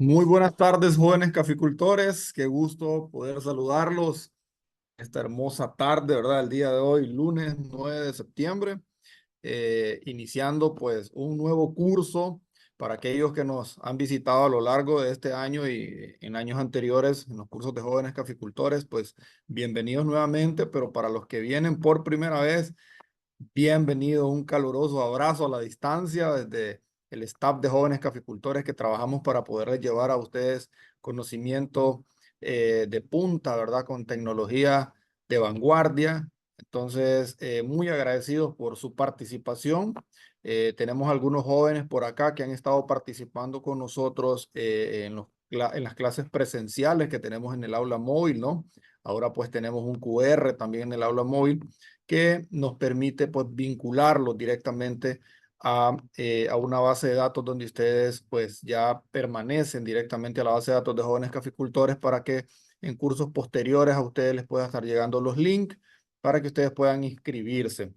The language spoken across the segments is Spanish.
Muy buenas tardes, jóvenes caficultores. Qué gusto poder saludarlos esta hermosa tarde, ¿verdad? El día de hoy, lunes 9 de septiembre, iniciando pues un nuevo curso para aquellos que nos han visitado a lo largo de este año y en años anteriores en los cursos de jóvenes caficultores, pues bienvenidos nuevamente, pero para los que vienen por primera vez, bienvenido, un caluroso abrazo a la distancia desde el staff de jóvenes caficultores que trabajamos para poderles llevar a ustedes conocimiento de punta, ¿verdad? Con tecnología de vanguardia. Entonces, muy agradecidos por su participación. Tenemos algunos jóvenes por acá que han estado participando con nosotros en las clases presenciales que tenemos en el aula móvil, ¿no? Ahora pues tenemos un QR también en el aula móvil que nos permite pues vincularlos directamente a una base de datos donde ustedes pues ya permanecen directamente a la base de datos de jóvenes caficultores para que en cursos posteriores a ustedes les puedan estar llegando los links para que ustedes puedan inscribirse.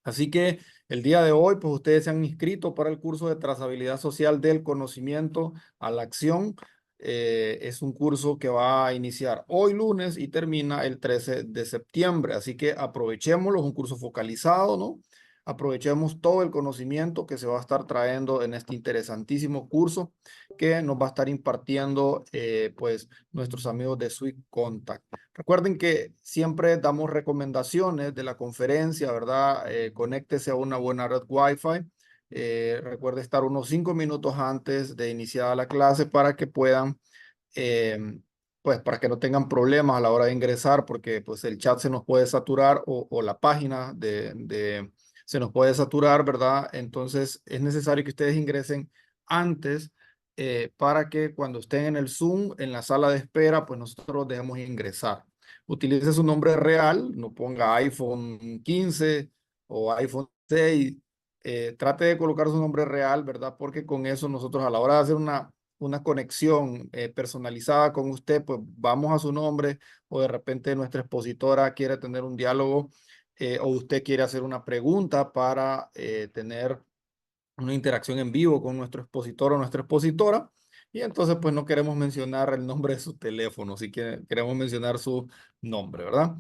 Así que el día de hoy, pues ustedes se han inscrito para el curso de trazabilidad social del conocimiento a la acción. Es un curso que va a iniciar hoy lunes y termina el 13 de septiembre. Así que aprovechémoslo, es un curso focalizado, ¿no? Aprovechemos todo el conocimiento que se va a estar trayendo en este interesantísimo curso que nos va a estar impartiendo, pues, nuestros amigos de Sweet Contact. Recuerden que siempre damos recomendaciones de la conferencia, ¿verdad? Conéctese a una buena red Wi-Fi. Recuerde estar unos 5 minutos antes de iniciar la clase para que puedan, pues para que no tengan problemas a la hora de ingresar, porque pues el chat se nos puede saturar o la página se nos puede saturar, ¿verdad? Entonces es necesario que ustedes ingresen antes para que cuando estén en el Zoom, en la sala de espera, pues nosotros los dejemos ingresar. Utilice su nombre real, no ponga iPhone 15 o iPhone 6. Trate de colocar su nombre real, ¿verdad? Porque con eso nosotros a la hora de hacer una conexión personalizada con usted, pues vamos a su nombre o de repente nuestra expositora quiere tener un diálogo o usted quiere hacer una pregunta para tener una interacción en vivo con nuestro expositor o nuestra expositora. Y entonces, pues no queremos mencionar el nombre de su teléfono, si queremos mencionar su nombre, ¿verdad?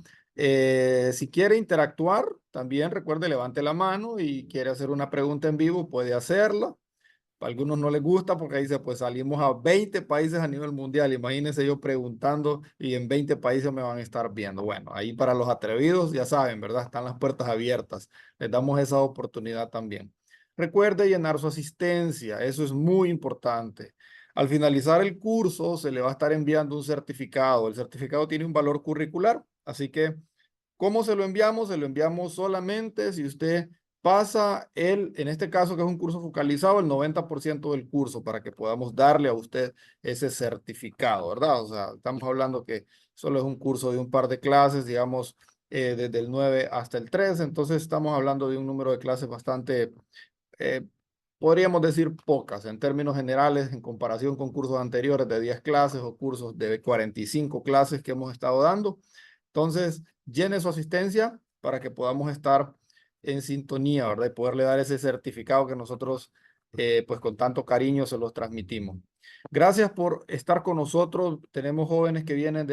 Si quiere interactuar, también recuerde, levante la mano y quiere hacer una pregunta en vivo, puede hacerla. A algunos no les gusta porque dice, pues salimos a 20 países a nivel mundial. Imagínense yo preguntando y en 20 países me van a estar viendo. Bueno, ahí para los atrevidos, ya saben, ¿verdad? Están las puertas abiertas. Les damos esa oportunidad también. Recuerde llenar su asistencia, eso es muy importante. Al finalizar el curso, se le va a estar enviando un certificado. El certificado tiene un valor curricular, así que, ¿cómo se lo enviamos? Se lo enviamos solamente si usted pasa en este caso que es un curso focalizado, el 90% del curso para que podamos darle a usted ese certificado, ¿verdad? O sea, estamos hablando que solo es un curso de un par de clases, digamos, desde el 9 hasta el 13, entonces estamos hablando de un número de clases bastante, eh, podríamos decir pocas en términos generales en comparación con cursos anteriores de 10 clases o cursos de 45 clases que hemos estado dando. Entonces, llene su asistencia para que podamos estar en sintonía, ¿verdad? Y poderle dar ese certificado que nosotros, pues con tanto cariño se los transmitimos. Gracias por estar con nosotros. Tenemos jóvenes que vienen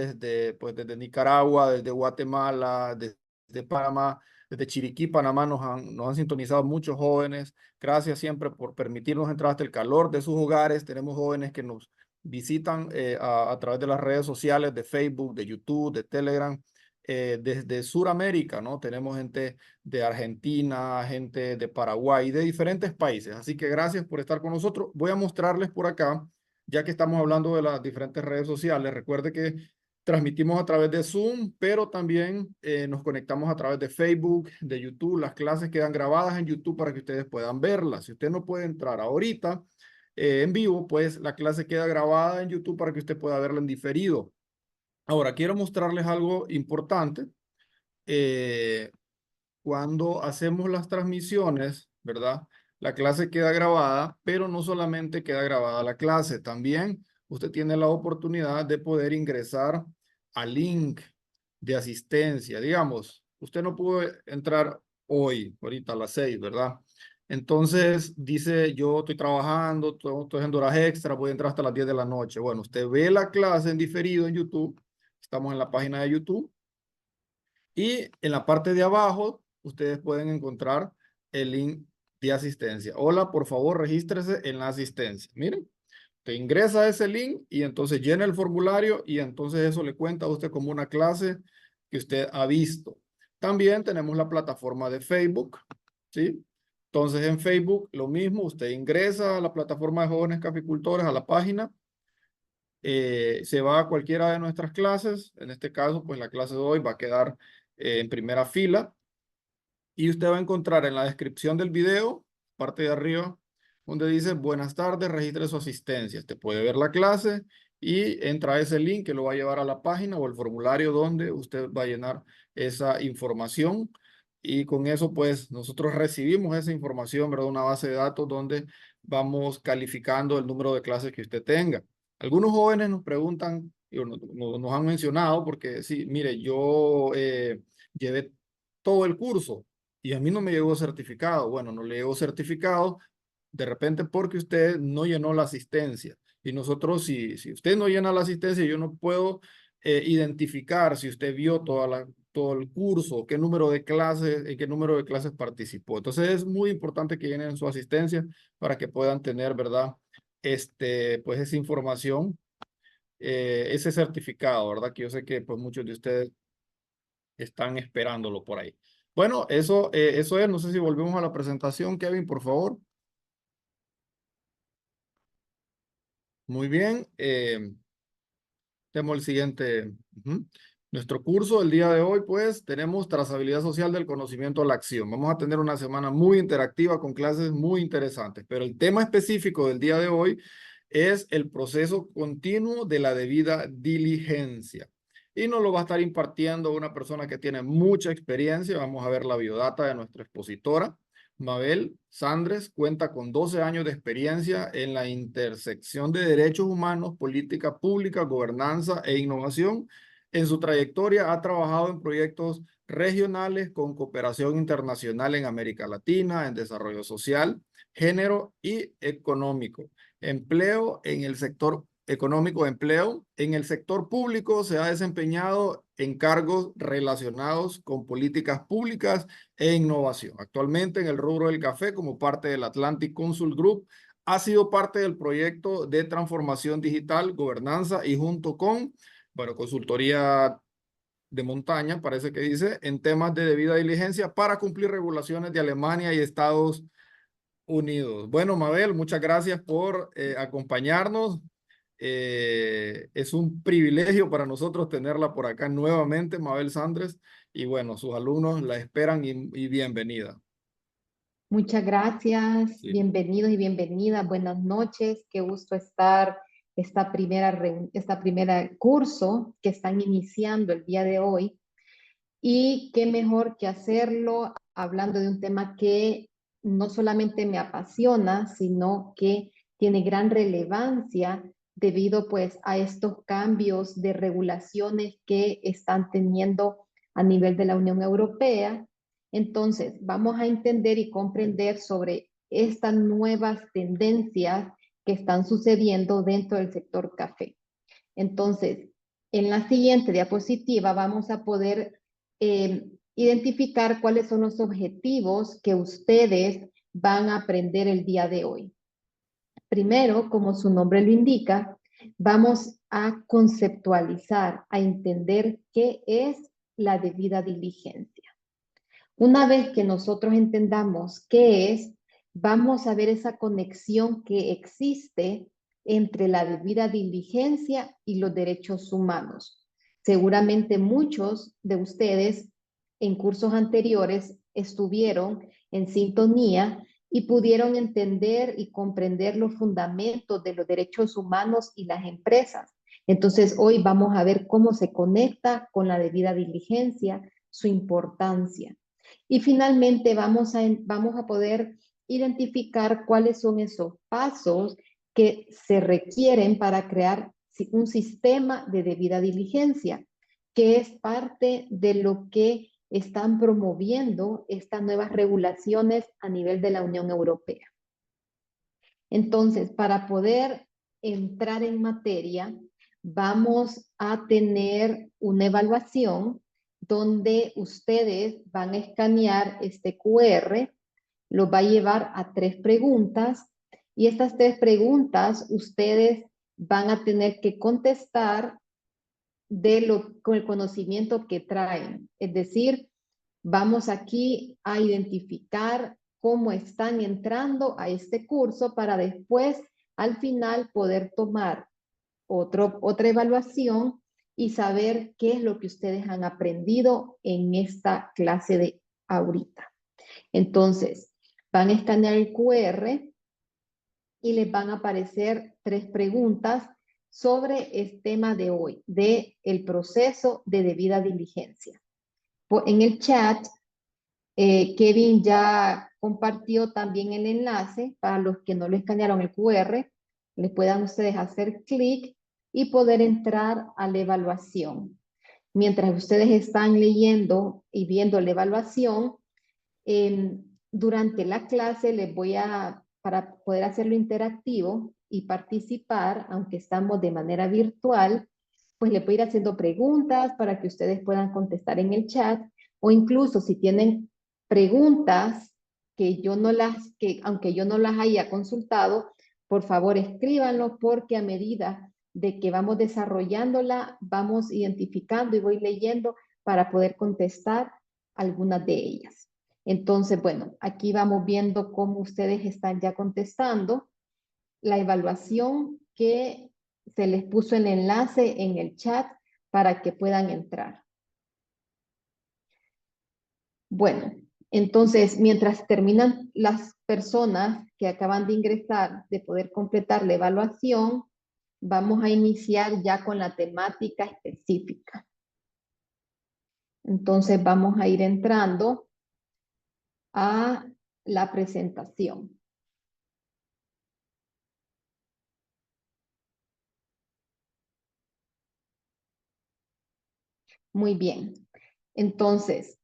pues desde Nicaragua, desde Guatemala, desde Panamá, desde Chiriquí, Panamá, nos han sintonizado muchos jóvenes. Gracias siempre por permitirnos entrar hasta el calor de sus hogares. Tenemos jóvenes que nos visitan a través de las redes sociales, de Facebook, de YouTube, de Telegram, desde Sudamérica, ¿no? Tenemos gente de Argentina, gente de Paraguay, de diferentes países. Así que gracias por estar con nosotros. Voy a mostrarles por acá, ya que estamos hablando de las diferentes redes sociales. Recuerde que transmitimos a través de Zoom, pero también nos conectamos a través de Facebook, de YouTube. Las clases quedan grabadas en YouTube para que ustedes puedan verlas. Si usted no puede entrar ahorita en vivo, pues la clase queda grabada en YouTube para que usted pueda verla en diferido. Ahora, quiero mostrarles algo importante. Eh, Cuando hacemos las transmisiones, ¿verdad? La clase queda grabada, pero no solamente queda grabada la clase, también usted tiene la oportunidad de poder ingresar al link de asistencia. Digamos, usted no pudo entrar hoy, ahorita a las 6, ¿verdad? Entonces dice, yo estoy trabajando, estoy haciendo horas extra, voy a entrar hasta las 10 de la noche. Bueno, usted ve la clase en diferido en YouTube. Estamos en la página de YouTube. Y en la parte de abajo, ustedes pueden encontrar el link de asistencia. Hola, por favor, regístrese en la asistencia. Miren, te ingresa a ese link y entonces llena el formulario y entonces eso le cuenta a usted como una clase que usted ha visto. También tenemos la plataforma de Facebook, ¿sí? Entonces en Facebook lo mismo, usted ingresa a la plataforma de jóvenes caficultores, a la página, se va a cualquiera de nuestras clases, en este caso pues la clase de hoy va a quedar en primera fila y usted va a encontrar en la descripción del video, parte de arriba, donde dice buenas tardes, registre su asistencia. Usted puede ver la clase y entra a ese link que lo va a llevar a la página o el formulario donde usted va a llenar esa información. Y con eso, pues, nosotros recibimos esa información, ¿verdad? Una base de datos donde vamos calificando el número de clases que usted tenga. Algunos jóvenes nos preguntan, y nos han mencionado, porque sí, mire, yo llevé todo el curso y a mí no me llegó certificado. Bueno, no le llegó certificado de repente porque usted no llenó la asistencia. Y nosotros, si usted no llena la asistencia, yo no puedo identificar si usted vio todo el curso, qué número de clases, en qué número de clases participó. Entonces es muy importante que llenen su asistencia para que puedan tener, ¿verdad? Pues esa información, ese certificado, ¿verdad? Que yo sé que pues muchos de ustedes están esperándolo por ahí. Bueno, eso es. No sé si volvemos a la presentación, Kevin, por favor. Muy bien. Tenemos el siguiente. Nuestro curso del día de hoy, pues, tenemos trazabilidad social del conocimiento a la acción. Vamos a tener una semana muy interactiva con clases muy interesantes, pero el tema específico del día de hoy es el proceso continuo de la debida diligencia. Y nos lo va a estar impartiendo una persona que tiene mucha experiencia. Vamos a ver la biodata de nuestra expositora. Mabel Sandres cuenta con 12 años de experiencia en la intersección de derechos humanos, política pública, gobernanza e innovación. En su trayectoria ha trabajado en proyectos regionales con cooperación internacional en América Latina, en desarrollo social, género y económico. Empleo en el sector económico, empleo en el sector público, se ha desempeñado en cargos relacionados con políticas públicas e innovación. Actualmente en el rubro del café, como parte del Atlantic Consult Group, ha sido parte del proyecto de transformación digital, gobernanza y junto con, bueno, consultoría de montaña, parece que dice, en temas de debida diligencia para cumplir regulaciones de Alemania y Estados Unidos. Bueno, Mabel, muchas gracias por acompañarnos. Es un privilegio para nosotros tenerla por acá nuevamente, Mabel Sandres, y bueno, sus alumnos la esperan y bienvenida. Muchas gracias, Sí. bienvenidos y bienvenidas, buenas noches, qué gusto estar esta primera curso que están iniciando el día de hoy y qué mejor que hacerlo hablando de un tema que no solamente me apasiona, sino que tiene gran relevancia debido pues a estos cambios de regulaciones que están teniendo a nivel de la Unión Europea. Entonces, vamos a entender y comprender sobre estas nuevas tendencias que están sucediendo dentro del sector café. Entonces, en la siguiente diapositiva vamos a poder identificar cuáles son los objetivos que ustedes van a aprender el día de hoy. Primero, como su nombre lo indica, vamos a conceptualizar, a entender qué es la debida diligencia. Una vez que nosotros entendamos qué es, vamos a ver esa conexión que existe entre la debida diligencia y los derechos humanos. Seguramente muchos de ustedes en cursos anteriores estuvieron en sintonía y pudieron entender y comprender los fundamentos de los derechos humanos y las empresas. Entonces, hoy vamos a ver cómo se conecta con la debida diligencia, su importancia. Y finalmente vamos a poder identificar cuáles son esos pasos que se requieren para crear un sistema de debida diligencia, que es parte de lo que están promoviendo estas nuevas regulaciones a nivel de la Unión Europea. Entonces, para poder entrar en materia, vamos a tener una evaluación donde ustedes van a escanear este QR, los va a llevar a 3 preguntas y estas 3 preguntas ustedes van a tener que contestar con el conocimiento que traen. Es decir, vamos aquí a identificar cómo están entrando a este curso para después, al final, poder tomar otra evaluación y saber qué es lo que ustedes han aprendido en esta clase de ahorita. Entonces, van a escanear el QR y les van a aparecer 3 preguntas sobre el tema de hoy, de el proceso de debida diligencia. En el chat, Kevin ya compartió también el enlace para los que no lo escanearon el QR, les puedan ustedes hacer clic y poder entrar a la evaluación. Mientras ustedes están leyendo y viendo la evaluación, durante la clase les voy a, para poder hacerlo interactivo y participar, aunque estamos de manera virtual, pues les voy a ir haciendo preguntas para que ustedes puedan contestar en el chat, o incluso si tienen preguntas que aunque yo no las haya consultado, por favor escríbanlo, porque a medida de que vamos desarrollándola, vamos identificando y voy leyendo para poder contestar algunas de ellas. Entonces, bueno, aquí vamos viendo cómo ustedes están ya contestando. La evaluación que se les puso el enlace en el chat para que puedan entrar. Bueno, entonces, mientras terminan las personas que acaban de ingresar, de poder completar la evaluación, vamos a iniciar ya con la temática específica. Entonces, vamos a ir entrando a la presentación. Muy bien. Entonces,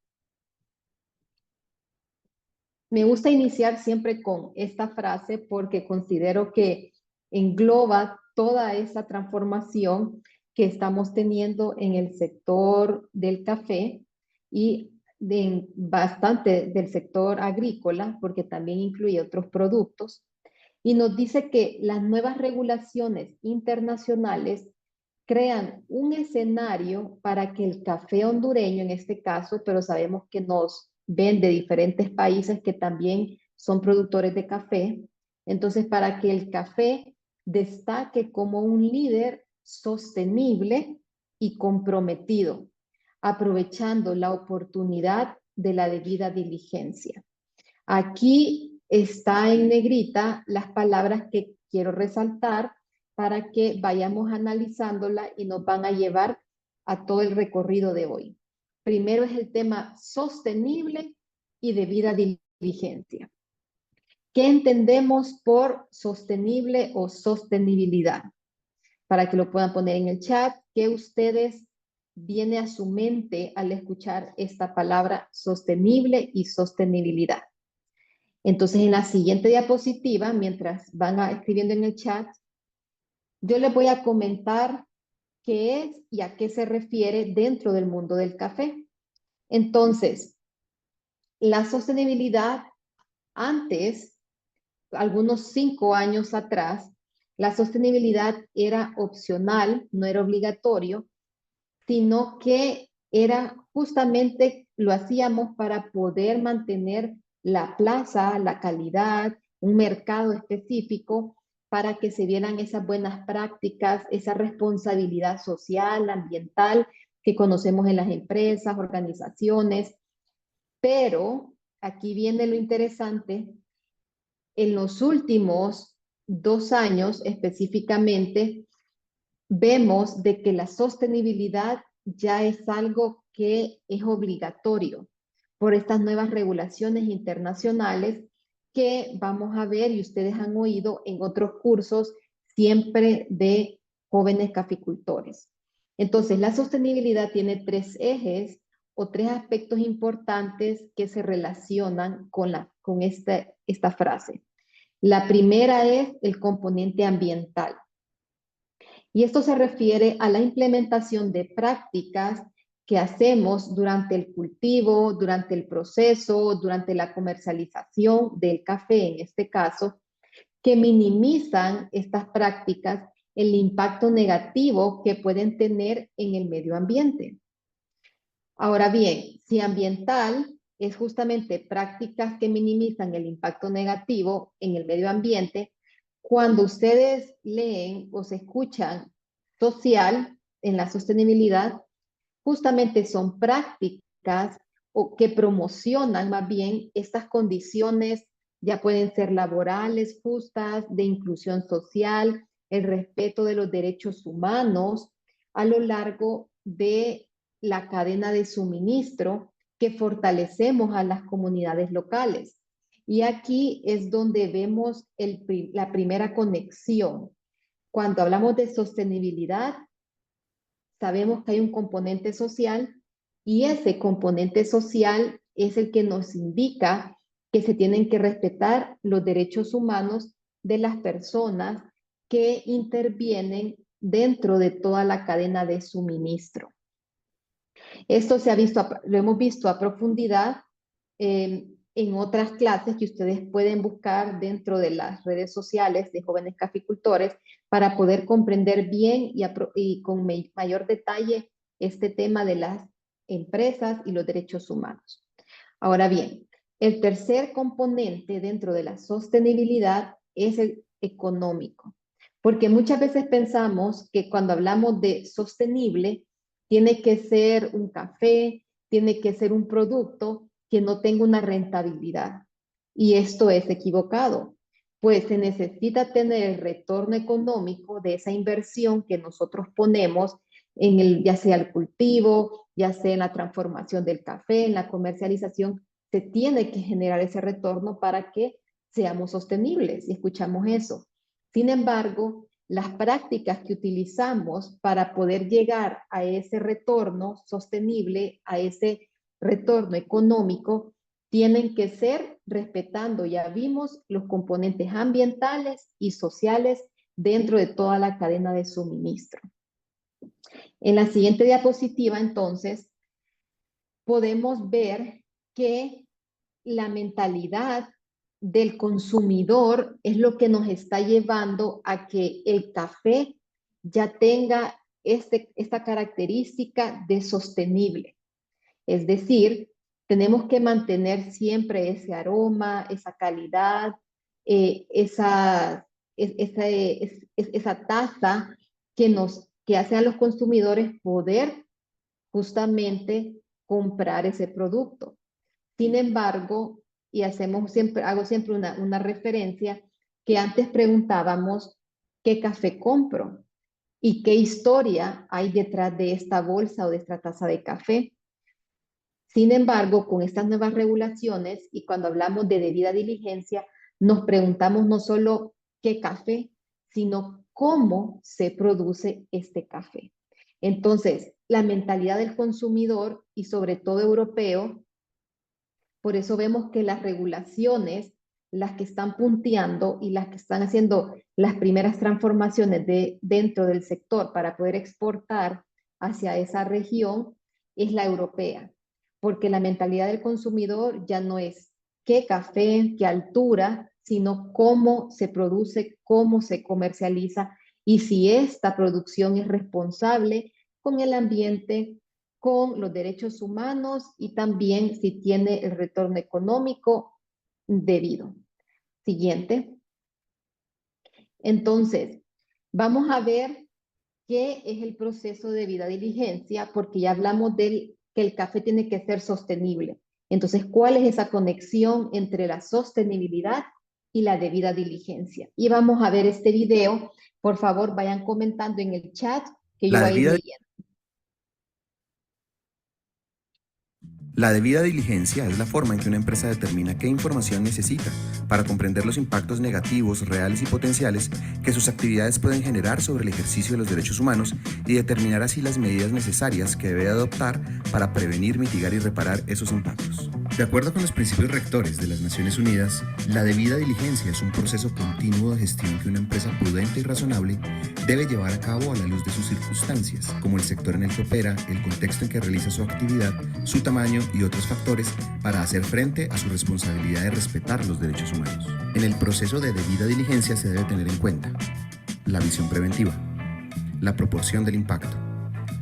me gusta iniciar siempre con esta frase porque considero que engloba toda esa transformación que estamos teniendo en el sector del café y bastante del sector agrícola, porque también incluye otros productos. Y nos dice que las nuevas regulaciones internacionales crean un escenario para que el café hondureño, en este caso, pero sabemos que nos ven de diferentes países que también son productores de café, entonces para que el café destaque como un líder sostenible y comprometido, aprovechando la oportunidad de la debida diligencia. Aquí está en negrita las palabras que quiero resaltar para que vayamos analizándola y nos van a llevar a todo el recorrido de hoy. Primero es el tema sostenible y debida diligencia. ¿Qué entendemos por sostenible o sostenibilidad? Para que lo puedan poner en el chat, ¿qué ustedes viene a su mente al escuchar esta palabra sostenible y sostenibilidad? Entonces, en la siguiente diapositiva, mientras van escribiendo en el chat, yo les voy a comentar qué es y a qué se refiere dentro del mundo del café. Entonces, la sostenibilidad antes, algunos 5 años atrás, la sostenibilidad era opcional, no era obligatorio, sino que era justamente, lo hacíamos para poder mantener la plaza, la calidad, un mercado específico, para que se vieran esas buenas prácticas, esa responsabilidad social, ambiental, que conocemos en las empresas, organizaciones. Pero aquí viene lo interesante, en los últimos 2 años específicamente, vemos de que la sostenibilidad ya es algo que es obligatorio por estas nuevas regulaciones internacionales que vamos a ver y ustedes han oído en otros cursos siempre de jóvenes caficultores. Entonces, la sostenibilidad tiene 3 ejes o tres aspectos importantes que se relacionan con esta frase. La primera es el componente ambiental. Y esto se refiere a la implementación de prácticas que hacemos durante el cultivo, durante el proceso, durante la comercialización del café, en este caso, que minimizan estas prácticas el impacto negativo que pueden tener en el medio ambiente. Ahora bien, si ambiental es justamente prácticas que minimizan el impacto negativo en el medio ambiente, cuando ustedes leen o se escuchan social en la sostenibilidad, justamente son prácticas o que promocionan más bien estas condiciones, ya pueden ser laborales justas, de inclusión social, el respeto de los derechos humanos a lo largo de la cadena de suministro que fortalecemos a las comunidades locales. Y aquí es donde vemos la primera conexión. Cuando hablamos de sostenibilidad, sabemos que hay un componente social y ese componente social es el que nos indica que se tienen que respetar los derechos humanos de las personas que intervienen dentro de toda la cadena de suministro. Esto lo hemos visto a profundidad en otras clases que ustedes pueden buscar dentro de las redes sociales de jóvenes caficultores para poder comprender bien y con mayor detalle este tema de las empresas y los derechos humanos. Ahora bien, el tercer componente dentro de la sostenibilidad es el económico, porque muchas veces pensamos que cuando hablamos de sostenible, tiene que ser un café, tiene que ser un producto que no tenga una rentabilidad. Y esto es equivocado, pues se necesita tener el retorno económico de esa inversión que nosotros ponemos ya sea el cultivo, ya sea en la transformación del café, en la comercialización, se tiene que generar ese retorno para que seamos sostenibles y escuchamos eso. Sin embargo, las prácticas que utilizamos para poder llegar a ese retorno sostenible, a ese retorno económico, tienen que ser respetando, ya vimos, los componentes ambientales y sociales dentro de toda la cadena de suministro. En la siguiente diapositiva, entonces, podemos ver que la mentalidad del consumidor es lo que nos está llevando a que el café ya tenga esta característica de sostenible. Es decir, tenemos que mantener siempre ese aroma, esa calidad, esa taza que hace a los consumidores poder justamente comprar ese producto. Sin embargo, y hago siempre una referencia, que antes preguntábamos qué café compro y qué historia hay detrás de esta bolsa o de esta taza de café. Sin embargo, con estas nuevas regulaciones y cuando hablamos de debida diligencia, nos preguntamos no solo qué café, sino cómo se produce este café. Entonces, la mentalidad del consumidor y sobre todo europeo, por eso vemos que las regulaciones, las que están punteando y las que están haciendo las primeras transformaciones dentro del sector para poder exportar hacia esa región, es la europea, porque la mentalidad del consumidor ya no es qué café, qué altura, sino cómo se produce, cómo se comercializa y si esta producción es responsable con el ambiente, con los derechos humanos y también si tiene el retorno económico debido. Siguiente. Entonces, vamos a ver qué es el proceso de debida diligencia, porque ya hablamos que el café tiene que ser sostenible. Entonces, ¿cuál es esa conexión entre la sostenibilidad y la debida diligencia? Y vamos a ver este video. Por favor, vayan comentando en el chat que yo La voy a ir debida, leyendo. La debida diligencia es la forma en que una empresa determina qué información necesita para comprender los impactos negativos, reales y potenciales que sus actividades pueden generar sobre el ejercicio de los derechos humanos y determinar así las medidas necesarias que debe adoptar para prevenir, mitigar y reparar esos impactos. De acuerdo con los principios rectores de las Naciones Unidas, la debida diligencia es un proceso continuo de gestión que una empresa prudente y razonable debe llevar a cabo a la luz de sus circunstancias, como el sector en el que opera, el contexto en que realiza su actividad, su tamaño y otros factores para hacer frente a su responsabilidad de respetar los derechos humanos. En el proceso de debida diligencia se debe tener en cuenta la visión preventiva, la proporción del impacto,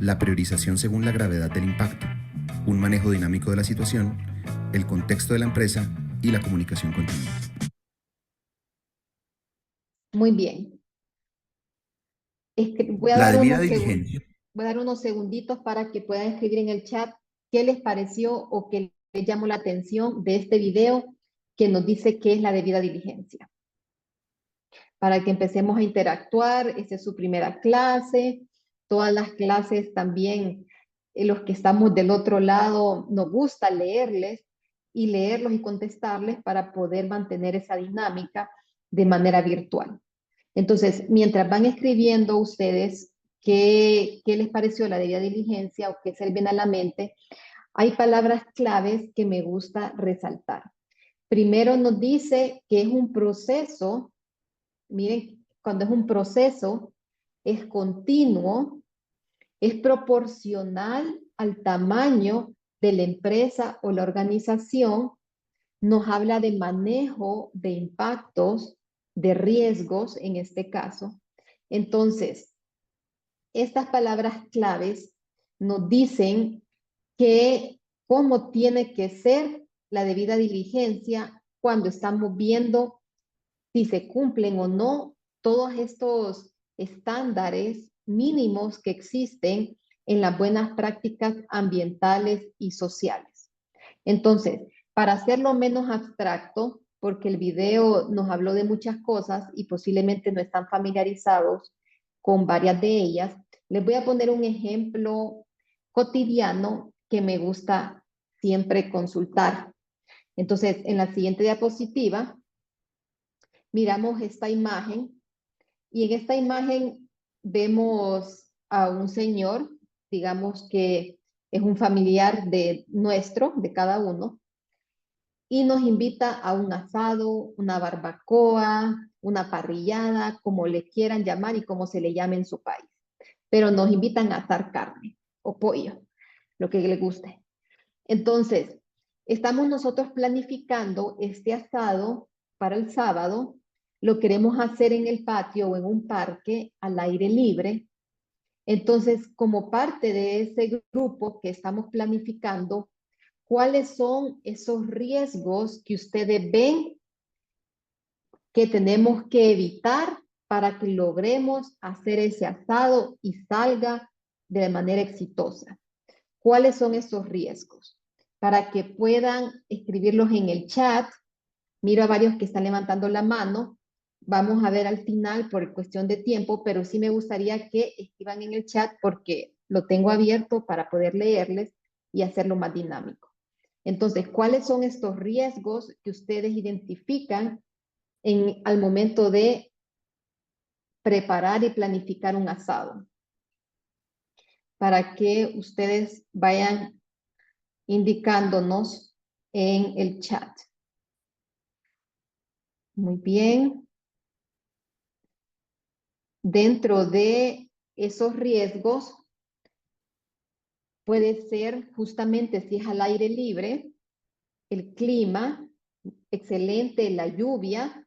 la priorización según la gravedad del impacto, un manejo dinámico de la situación, el contexto de la empresa y la comunicación continua. Muy bien. Voy a La dar debida diligencia. voy a dar unos segunditos para que puedan escribir en el chat qué les pareció o qué les llamó la atención de este video que nos dice qué es la debida diligencia. Para que empecemos a interactuar, esta es su primera clase, todas las clases también, los que estamos del otro lado, nos gusta leerles y leerlos y contestarles para poder mantener esa dinámica de manera virtual. Entonces, mientras van escribiendo ustedes qué les pareció la debida diligencia o qué se les viene a la mente, hay palabras claves que me gusta resaltar. Primero nos dice que es un proceso, miren, cuando es un proceso, es continuo, es proporcional al tamaño de la empresa o la organización, nos habla de manejo de impactos, de riesgos en este caso. Entonces, estas palabras claves nos dicen que cómo tiene que ser la debida diligencia cuando estamos viendo si se cumplen o no todos estos estándares mínimos que existen en las buenas prácticas ambientales y sociales. Entonces, para hacerlo menos abstracto, porque el video nos habló de muchas cosas y posiblemente no están familiarizados con varias de ellas, les voy a poner un ejemplo cotidiano que me gusta siempre consultar. Entonces, en la siguiente diapositiva, miramos esta imagen y en esta imagen vemos a un señor, digamos que es un familiar de nuestro, de cada uno, y nos invita a un asado, una barbacoa, una parrillada, como le quieran llamar y como se le llame en su país. Pero nos invitan a asar carne o pollo, lo que le guste. Entonces, estamos nosotros planificando este asado para el sábado, lo queremos hacer en el patio o en un parque al aire libre. Entonces, como parte de ese grupo que estamos planificando, ¿cuáles son esos riesgos que ustedes ven que tenemos que evitar para que logremos hacer ese asado y salga de manera exitosa? ¿Cuáles son esos riesgos? Para que puedan escribirlos en el chat. Miro a varios que están levantando la mano. Vamos a ver al final por cuestión de tiempo, pero sí me gustaría que escriban en el chat porque lo tengo abierto para poder leerles y hacerlo más dinámico. Entonces, ¿cuáles son estos riesgos que ustedes identifican al momento de preparar y planificar un asado? Para que ustedes vayan indicándonos en el chat. Muy bien. Dentro de esos riesgos puede ser justamente si es al aire libre, el clima, excelente, la lluvia,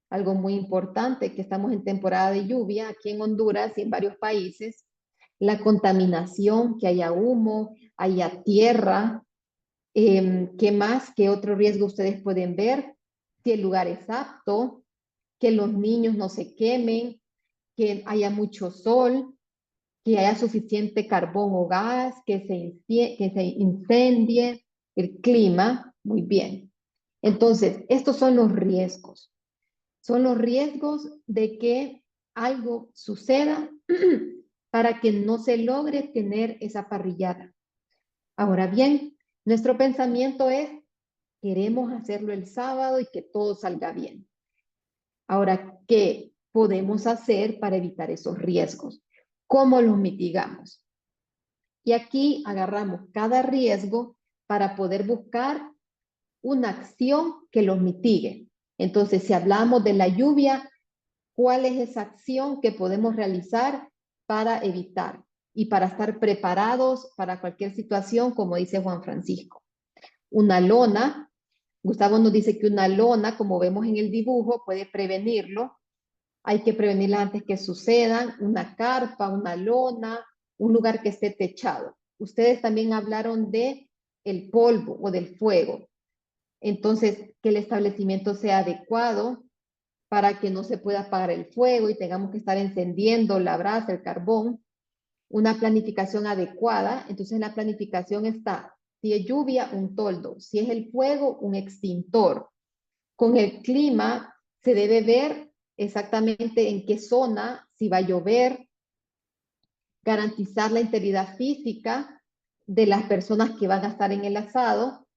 algo muy importante que estamos en temporada de lluvia aquí en Honduras y en varios países, la contaminación, que haya humo, haya tierra, ¿qué más? ¿Qué otro riesgo ustedes pueden ver? Si el lugar es apto, que los niños no se quemen, que haya mucho sol, que haya suficiente carbón o gas, que se incendie, el clima, muy bien. Entonces, estos son los riesgos. Son los riesgos de que algo suceda para que no se logre tener esa parrillada. Ahora bien, Nuestro pensamiento es, queremos hacerlo el sábado y que todo salga bien. Ahora, ¿qué podemos hacer para evitar esos riesgos? ¿Cómo los mitigamos? Y aquí agarramos cada riesgo para poder buscar una acción que los mitigue. Entonces, si hablamos de la lluvia, ¿cuál es esa acción que podemos realizar para evitar y para estar preparados para cualquier situación, como dice Juan Francisco? Una lona. Gustavo nos dice que una lona, como vemos en el dibujo, puede prevenirlo. Hay que prevenirla antes que sucedan. Una carpa, una lona, un lugar que esté techado. Ustedes también hablaron de el polvo o del fuego. Entonces, que el establecimiento sea adecuado para que no se pueda apagar el fuego y tengamos que estar encendiendo la brasa, el carbón. Una planificación adecuada. Entonces, en la planificación está, si es lluvia, un toldo. Si es el fuego, un extintor. Con el clima, se debe ver exactamente en qué zona, si va a llover, garantizar la integridad física de las personas que van a estar en el asado.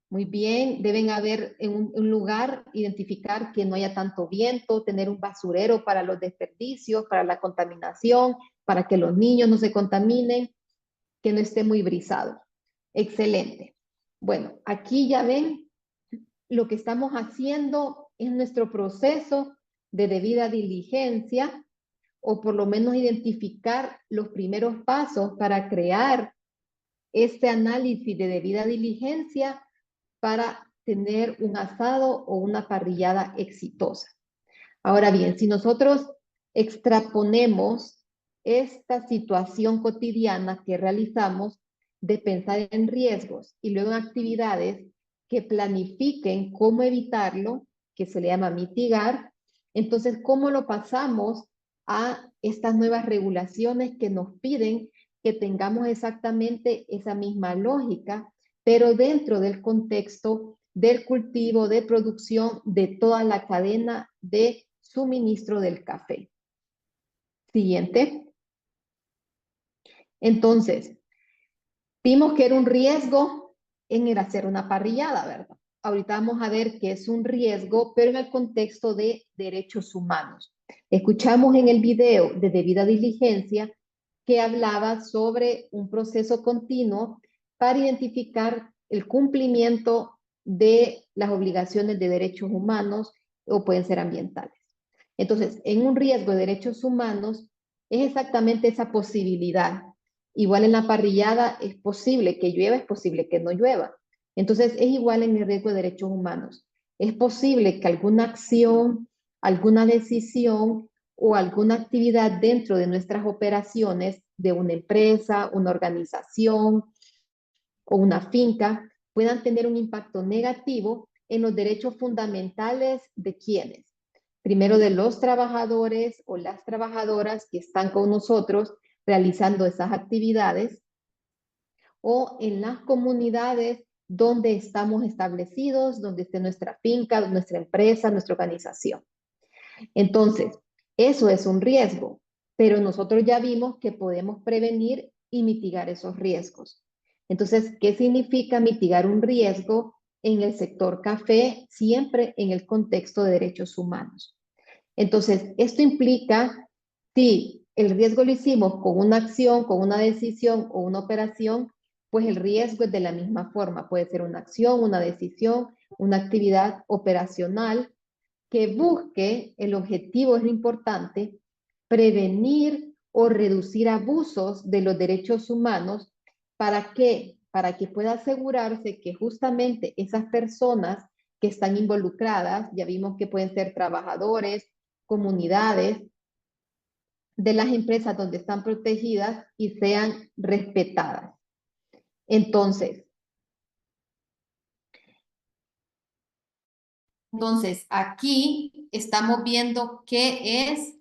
Muy bien, deben haber en un lugar, identificar que no haya tanto viento, tener un basurero para los desperdicios, para la contaminación, para que los niños no se contaminen, que no esté muy brisado. Excelente. Bueno, aquí ya ven lo que estamos haciendo es nuestro proceso de debida diligencia, o por lo menos identificar los primeros pasos para crear este análisis de debida diligencia para tener un asado o una parrillada exitosa. Ahora bien, si nosotros extraponemos esta situación cotidiana que realizamos de pensar en riesgos y luego en actividades que planifiquen cómo evitarlo, que se le llama mitigar, entonces, ¿cómo lo pasamos a estas nuevas regulaciones que nos piden que tengamos exactamente esa misma lógica, pero dentro del contexto del cultivo, de producción, de toda la cadena de suministro del café? Siguiente. Entonces, vimos que era un riesgo en el hacer una parrillada, ¿verdad? Ahorita vamos a ver qué es un riesgo, pero en el contexto de derechos humanos. Escuchamos en el video de debida diligencia que hablaba sobre un proceso continuo para identificar el cumplimiento de las obligaciones de derechos humanos o pueden ser ambientales. Entonces, en un riesgo de derechos humanos es exactamente esa posibilidad. Igual en la parrillada es posible que llueva, es posible que no llueva. Entonces, es igual en el riesgo de derechos humanos. Es posible que alguna acción, alguna decisión o alguna actividad dentro de nuestras operaciones de una empresa, una organización o una finca puedan tener un impacto negativo en los derechos fundamentales de quienes. Primero, de los trabajadores o las trabajadoras que están con nosotros realizando esas actividades, o en las comunidades donde estamos establecidos, donde esté nuestra finca, nuestra empresa, nuestra organización. Entonces, eso es un riesgo, pero nosotros ya vimos que podemos prevenir y mitigar esos riesgos. Entonces, ¿qué significa mitigar un riesgo en el sector café? Siempre en el contexto de derechos humanos. Entonces, esto implica, si el riesgo lo hicimos con una acción, con una decisión o una operación, pues el riesgo es de la misma forma. Puede ser una acción, una decisión, una actividad operacional que busque, el objetivo es lo importante, prevenir o reducir abusos de los derechos humanos. ¿Para qué? Para que pueda asegurarse que justamente esas personas que están involucradas, ya vimos que pueden ser trabajadores, comunidades, de las empresas donde están protegidas y sean respetadas. Entonces, aquí estamos viendo qué es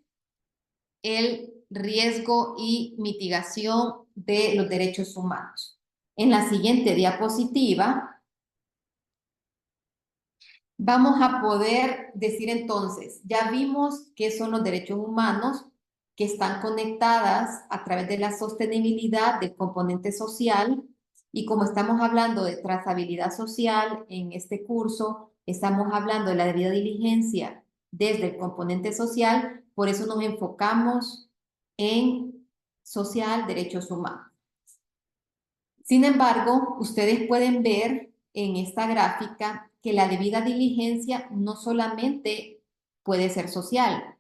el riesgo y mitigación de los derechos humanos. En la siguiente diapositiva vamos a poder decir entonces, ya vimos qué son los derechos humanos que están conectadas a través de la sostenibilidad del componente social Y como estamos hablando de trazabilidad social en este curso, estamos hablando de la debida diligencia desde el componente social, por eso nos enfocamos en social, derechos humanos. Sin embargo, ustedes pueden ver en esta gráfica que la debida diligencia no solamente puede ser social,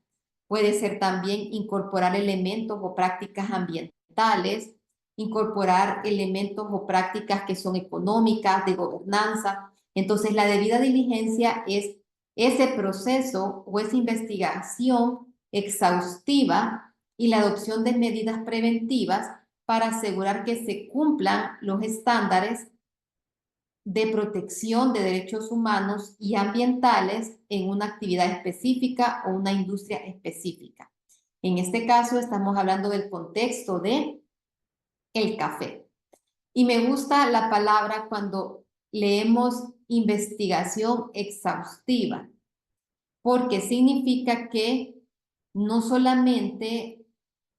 puede ser también incorporar elementos o prácticas ambientales, incorporar elementos o prácticas que son económicas, de gobernanza. Entonces, la debida diligencia es ese proceso o esa investigación exhaustiva y la adopción de medidas preventivas para asegurar que se cumplan los estándares de protección de derechos humanos y ambientales en una actividad específica o una industria específica. En este caso estamos hablando del contexto de el café. Y me gusta la palabra cuando leemos investigación exhaustiva, porque significa que no solamente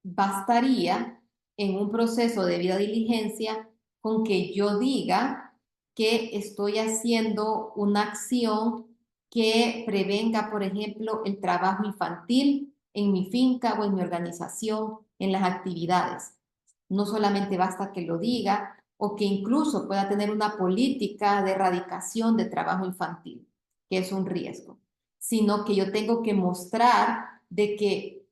bastaría en un proceso de debida diligencia con que yo diga que estoy haciendo una acción que prevenga, por ejemplo, el trabajo infantil en mi finca o en mi organización, en las actividades. No solamente basta que lo diga o que incluso pueda tener una política de erradicación de trabajo infantil, que es un riesgo, sino que yo tengo que mostrar de que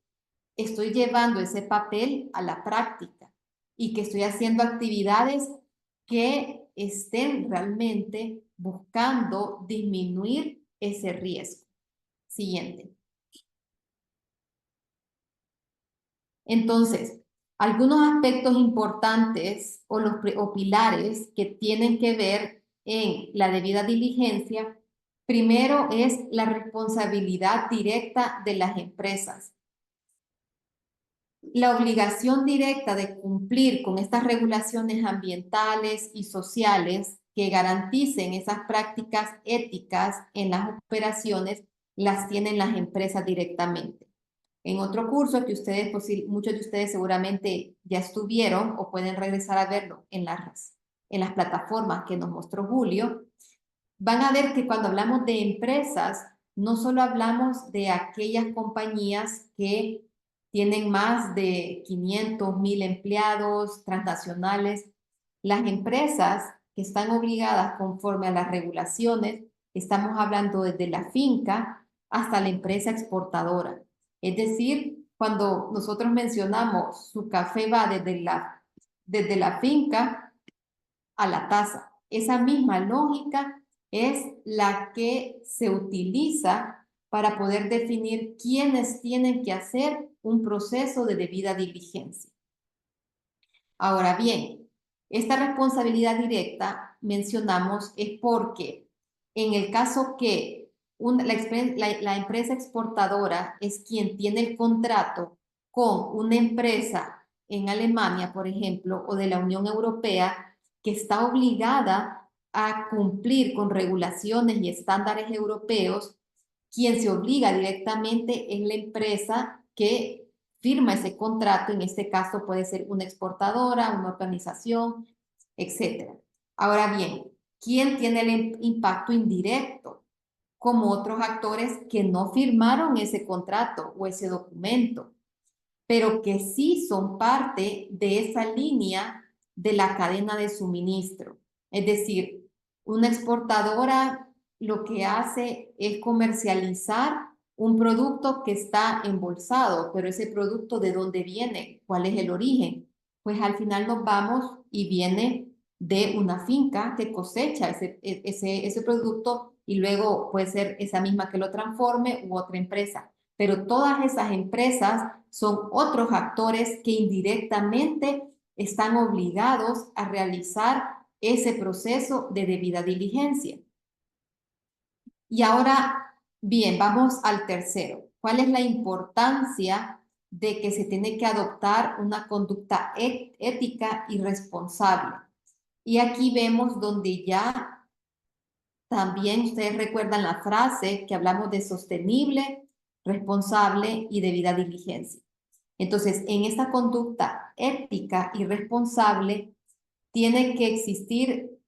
estoy llevando ese papel a la práctica y que estoy haciendo actividades que estén realmente buscando disminuir ese riesgo. Siguiente. Entonces, algunos aspectos importantes o pilares que tienen que ver en la debida diligencia, primero es la responsabilidad directa de las empresas. La obligación directa de cumplir con estas regulaciones ambientales y sociales que garanticen esas prácticas éticas en las operaciones las tienen las empresas directamente. En otro curso que ustedes, muchos de ustedes seguramente ya estuvieron o pueden regresar a verlo en las plataformas que nos mostró Julio, van a ver que cuando hablamos de empresas, no solo hablamos de aquellas compañías que tienen más de 500, 1000 empleados transnacionales. Las empresas que están obligadas conforme a las regulaciones, estamos hablando desde la finca hasta la empresa exportadora. Es decir, cuando nosotros mencionamos su café va desde la finca a la taza. Esa misma lógica es la que se utiliza para poder definir quiénes tienen que hacer un proceso de debida diligencia. Ahora bien, esta responsabilidad directa mencionamos es porque en el caso que la empresa exportadora es quien tiene el contrato con una empresa en Alemania, por ejemplo, o de la Unión Europea, que está obligada a cumplir con regulaciones y estándares europeos, quien se obliga directamente es la empresa que firma ese contrato. En este caso puede ser una exportadora, una organización, etc. Ahora bien, ¿quién tiene el impacto indirecto? Como otros actores que no firmaron ese contrato o ese documento, pero que sí son parte de esa línea de la cadena de suministro. Es decir, una exportadora lo que hace es comercializar un producto que está embolsado, pero ese producto ¿de dónde viene? ¿Cuál es el origen? Pues al final nos vamos y viene de una finca que cosecha ese producto y luego puede ser esa misma que lo transforme u otra empresa. Pero todas esas empresas son otros actores que indirectamente están obligados a realizar ese proceso de debida diligencia. Y ahora, bien, vamos al tercero. ¿Cuál es la importancia de que se tiene que adoptar una conducta ética y responsable? Y aquí vemos donde ya también ustedes recuerdan la frase que hablamos de sostenible, responsable y debida diligencia. Entonces, en esta conducta ética y responsable, tiene que existir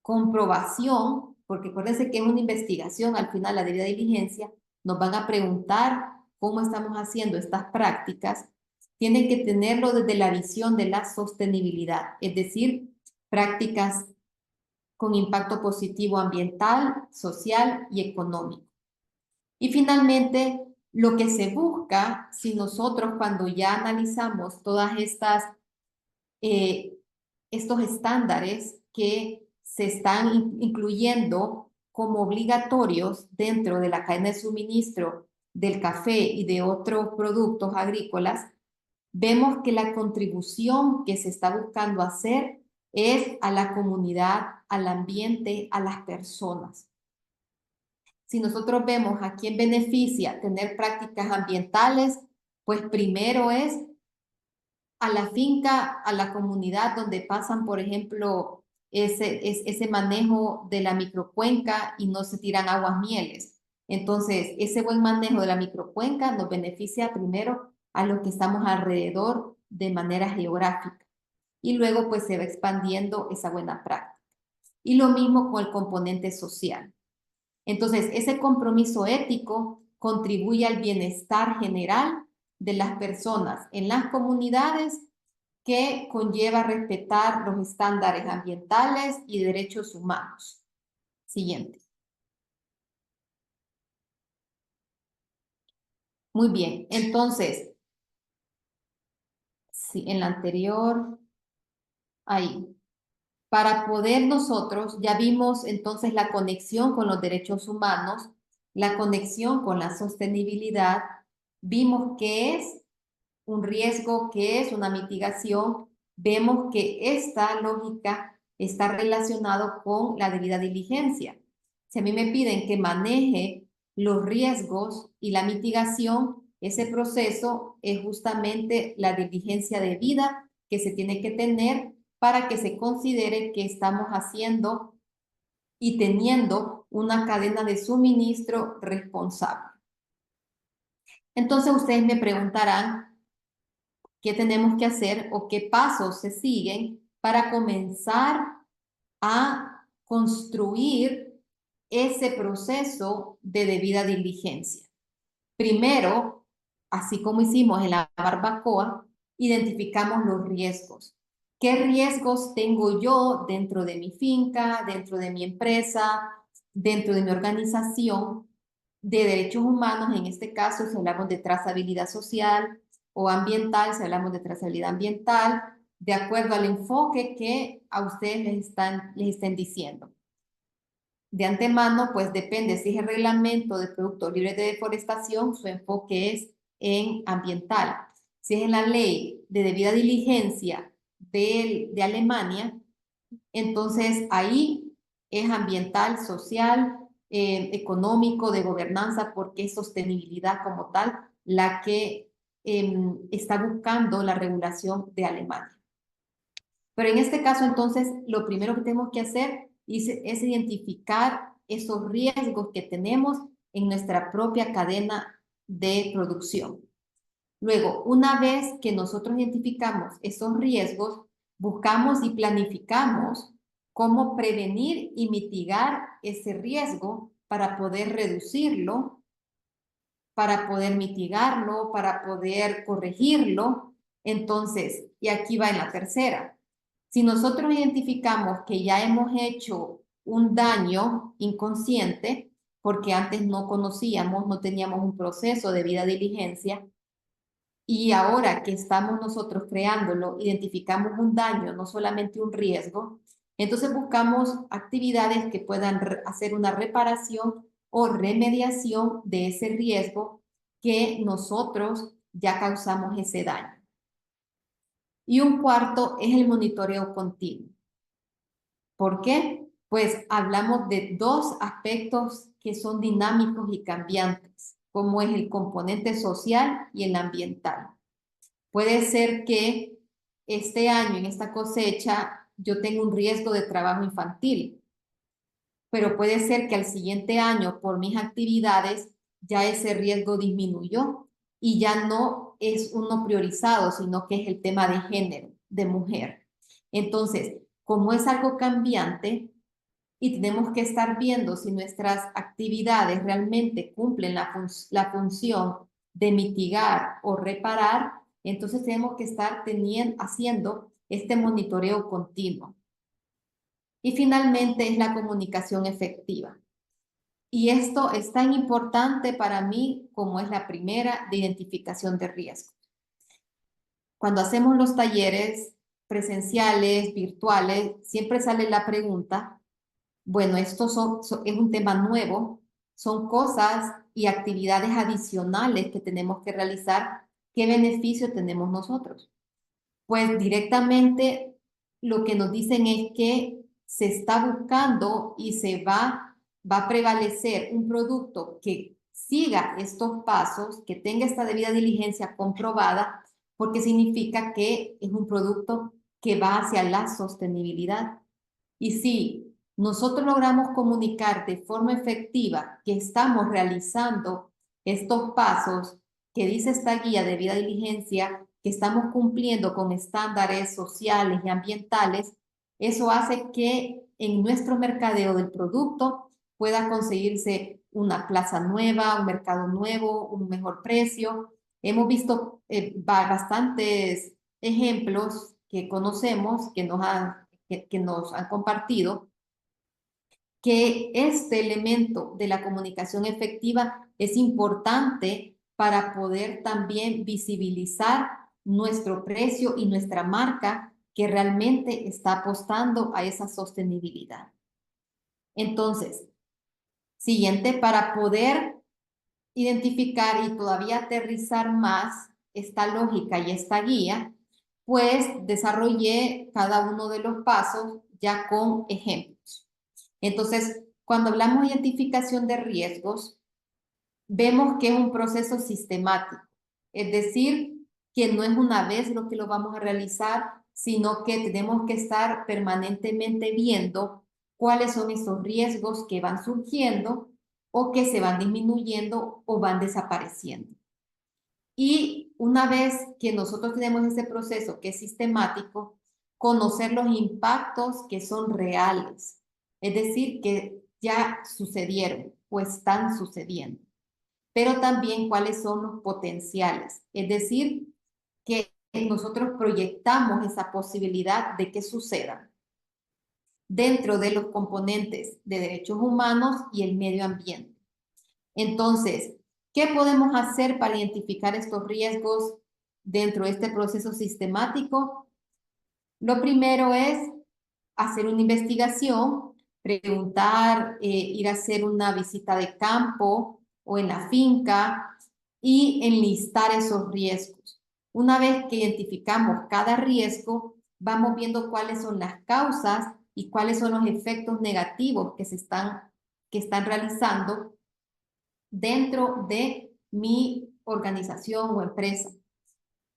comprobación, porque acuérdense que es una investigación, al final la debida diligencia, nos van a preguntar cómo estamos haciendo estas prácticas, tienen que tenerlo desde la visión de la sostenibilidad, es decir, prácticas con impacto positivo ambiental, social y económico. Y finalmente, lo que se busca, si nosotros cuando ya analizamos todas estas, estos estándares que se están incluyendo como obligatorios dentro de la cadena de suministro del café y de otros productos agrícolas, vemos que la contribución que se está buscando hacer es a la comunidad, al ambiente, a las personas. Si nosotros vemos a quién beneficia tener prácticas ambientales, pues primero es a la finca, a la comunidad donde pasan, por ejemplo, ese manejo de la microcuenca y no se tiran aguas mieles. Entonces, ese buen manejo de la microcuenca nos beneficia primero a los que estamos alrededor de manera geográfica. Y luego, pues, se va expandiendo esa buena práctica. Y lo mismo con el componente social. Entonces, ese compromiso ético contribuye al bienestar general de las personas en las comunidades, que conlleva respetar los estándares ambientales y derechos humanos. Siguiente. Muy bien, entonces, sí, en la anterior, ahí. Para poder nosotros, ya vimos entonces la conexión con los derechos humanos, la conexión con la sostenibilidad, vimos qué es un riesgo, qué es una mitigación, vemos que esta lógica está relacionada con la debida diligencia. Si a mí me piden que maneje los riesgos y la mitigación, ese proceso es justamente la diligencia debida que se tiene que tener para que se considere que estamos haciendo y teniendo una cadena de suministro responsable. Entonces ustedes me preguntarán qué tenemos que hacer o qué pasos se siguen para comenzar a construir ese proceso de debida diligencia. Primero, así como hicimos en la barbacoa, identificamos los riesgos. ¿Qué riesgos tengo yo dentro de mi finca, dentro de mi empresa, dentro de mi organización de derechos humanos? En este caso, si hablamos de trazabilidad social o ambiental, si hablamos de trazabilidad ambiental, de acuerdo al enfoque que a ustedes les estén diciendo. De antemano, pues depende si es el reglamento de productos libres de deforestación, su enfoque es en ambiental. Si es en la ley de debida diligencia de Alemania, entonces ahí es ambiental, social, económico, de gobernanza, porque es sostenibilidad como tal la que está buscando la regulación de Alemania. Pero en este caso, entonces, lo primero que tenemos que hacer es identificar esos riesgos que tenemos en nuestra propia cadena de producción. Luego, una vez que nosotros identificamos esos riesgos, buscamos y planificamos cómo prevenir y mitigar ese riesgo para poder reducirlo, para poder mitigarlo, para poder corregirlo. Entonces, y aquí va en la tercera. Si nosotros identificamos que ya hemos hecho un daño inconsciente, porque antes no conocíamos, no teníamos un proceso de debida diligencia, y ahora que estamos nosotros creándolo, identificamos un daño, no solamente un riesgo, entonces buscamos actividades que puedan hacer una reparación o remediación de ese riesgo que nosotros ya causamos ese daño. Y un cuarto es el monitoreo continuo. ¿Por qué? Pues hablamos de dos aspectos que son dinámicos y cambiantes, como es el componente social y el ambiental. Puede ser que este año, en esta cosecha, yo tenga un riesgo de trabajo infantil, pero puede ser que al siguiente año, por mis actividades, ya ese riesgo disminuyó y ya no es uno priorizado, sino que es el tema de género, de mujer. Entonces, como es algo cambiante y tenemos que estar viendo si nuestras actividades realmente cumplen la función de mitigar o reparar, entonces tenemos que estar haciendo este monitoreo continuo. Y finalmente es la comunicación efectiva. Y esto es tan importante para mí como es la primera de identificación de riesgos. Cuando hacemos los talleres presenciales, virtuales, siempre sale la pregunta, bueno, esto es un tema nuevo, son cosas y actividades adicionales que tenemos que realizar. ¿Qué beneficio tenemos nosotros? Pues directamente lo que nos dicen es que se está buscando y se va a prevalecer un producto que siga estos pasos, que tenga esta debida diligencia comprobada, porque significa que es un producto que va hacia la sostenibilidad. Y si nosotros logramos comunicar de forma efectiva que estamos realizando estos pasos que dice esta guía de debida diligencia, que estamos cumpliendo con estándares sociales y ambientales, eso hace que en nuestro mercadeo del producto pueda conseguirse una plaza nueva, un mercado nuevo, un mejor precio. Hemos visto bastantes ejemplos que conocemos, que nos han compartido, que este elemento de la comunicación efectiva es importante para poder también visibilizar nuestro precio y nuestra marca que realmente está apostando a esa sostenibilidad. Entonces, siguiente, para poder identificar y todavía aterrizar más esta lógica y esta guía, pues desarrollé cada uno de los pasos ya con ejemplos. Entonces, cuando hablamos de identificación de riesgos, vemos que es un proceso sistemático, es decir, que no es una vez lo que lo vamos a realizar, sino que tenemos que estar permanentemente viendo cuáles son esos riesgos que van surgiendo o que se van disminuyendo o van desapareciendo. Y una vez que nosotros tenemos ese proceso que es sistemático, conocer los impactos que son reales, es decir, que ya sucedieron o están sucediendo, pero también cuáles son los potenciales, es decir, que nosotros proyectamos esa posibilidad de que suceda dentro de los componentes de derechos humanos y el medio ambiente. Entonces, ¿qué podemos hacer para identificar estos riesgos dentro de este proceso sistemático? Lo primero es hacer una investigación, preguntar, ir a hacer una visita de campo o en la finca y enlistar esos riesgos. Una vez que identificamos cada riesgo, vamos viendo cuáles son las causas y cuáles son los efectos negativos que están realizando dentro de mi organización o empresa.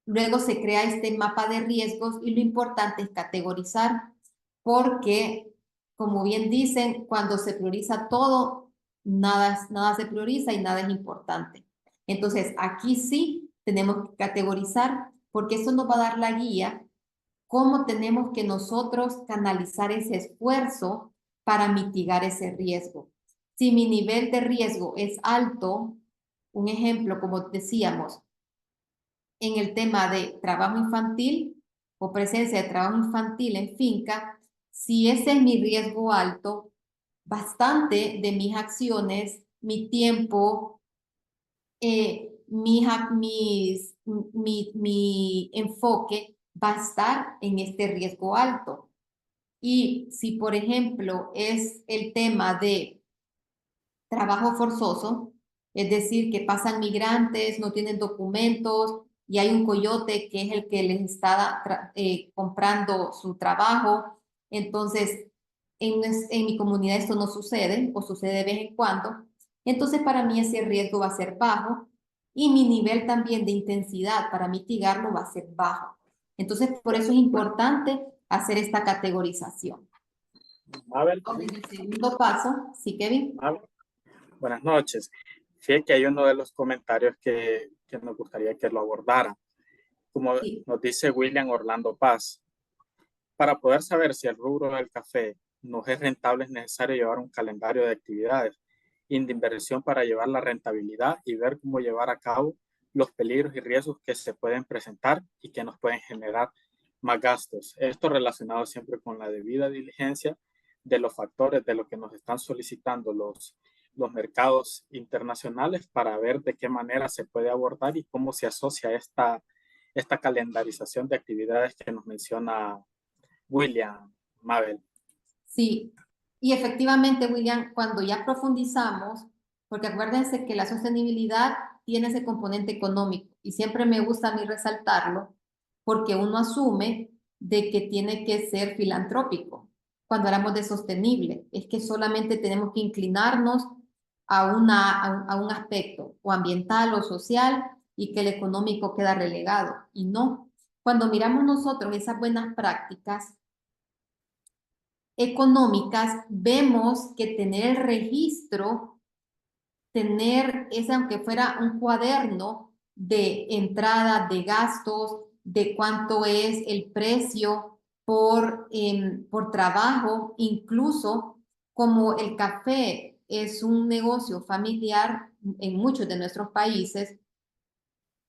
Luego se crea este mapa de riesgos y lo importante es categorizar porque, como bien dicen, cuando se prioriza todo, nada se prioriza y nada es importante. Entonces, aquí sí tenemos que categorizar porque eso nos va a dar la guía cómo tenemos que nosotros canalizar ese esfuerzo para mitigar ese riesgo. Si mi nivel de riesgo es alto, un ejemplo, como decíamos, en el tema de trabajo infantil o presencia de trabajo infantil en finca, si ese es mi riesgo alto, bastante de mis acciones, mi tiempo, mi enfoque va a estar en este riesgo alto. Y si, por ejemplo, es el tema de trabajo forzoso, es decir, que pasan migrantes, no tienen documentos y hay un coyote que es el que les está comprando su trabajo. Entonces, en mi comunidad esto no sucede o sucede de vez en cuando. Entonces, para mí ese riesgo va a ser bajo y mi nivel también de intensidad para mitigarlo va a ser bajo. Entonces, por eso es importante hacer esta categorización. Mabel. En el segundo paso, sí, Kevin. Mabel. Buenas noches. Fíjate que hay uno de los comentarios que nos gustaría que lo abordara. Como Sí. nos dice William Orlando Paz, Para poder saber si el rubro del café nos es rentable, es necesario llevar un calendario de actividades y de inversión para llevar la rentabilidad y ver cómo llevar a cabo los peligros y riesgos que se pueden presentar y que nos pueden generar más gastos. Esto relacionado siempre con la debida diligencia de los factores de lo que nos están solicitando los mercados internacionales para ver de qué manera se puede abordar y cómo se asocia esta calendarización de actividades que nos menciona William, Mabel. Sí, y efectivamente, William, cuando ya profundizamos, porque acuérdense que la sostenibilidad tiene ese componente económico y siempre me gusta a mí resaltarlo porque uno asume de que tiene que ser filantrópico. Cuando hablamos de sostenible, es que solamente tenemos que inclinarnos a un aspecto o ambiental o social y que el económico queda relegado. Y no, cuando miramos nosotros esas buenas prácticas económicas, vemos que tener el registro, tener ese, aunque fuera un cuaderno de entrada, de gastos, de cuánto es el precio por trabajo, incluso como el café es un negocio familiar en muchos de nuestros países,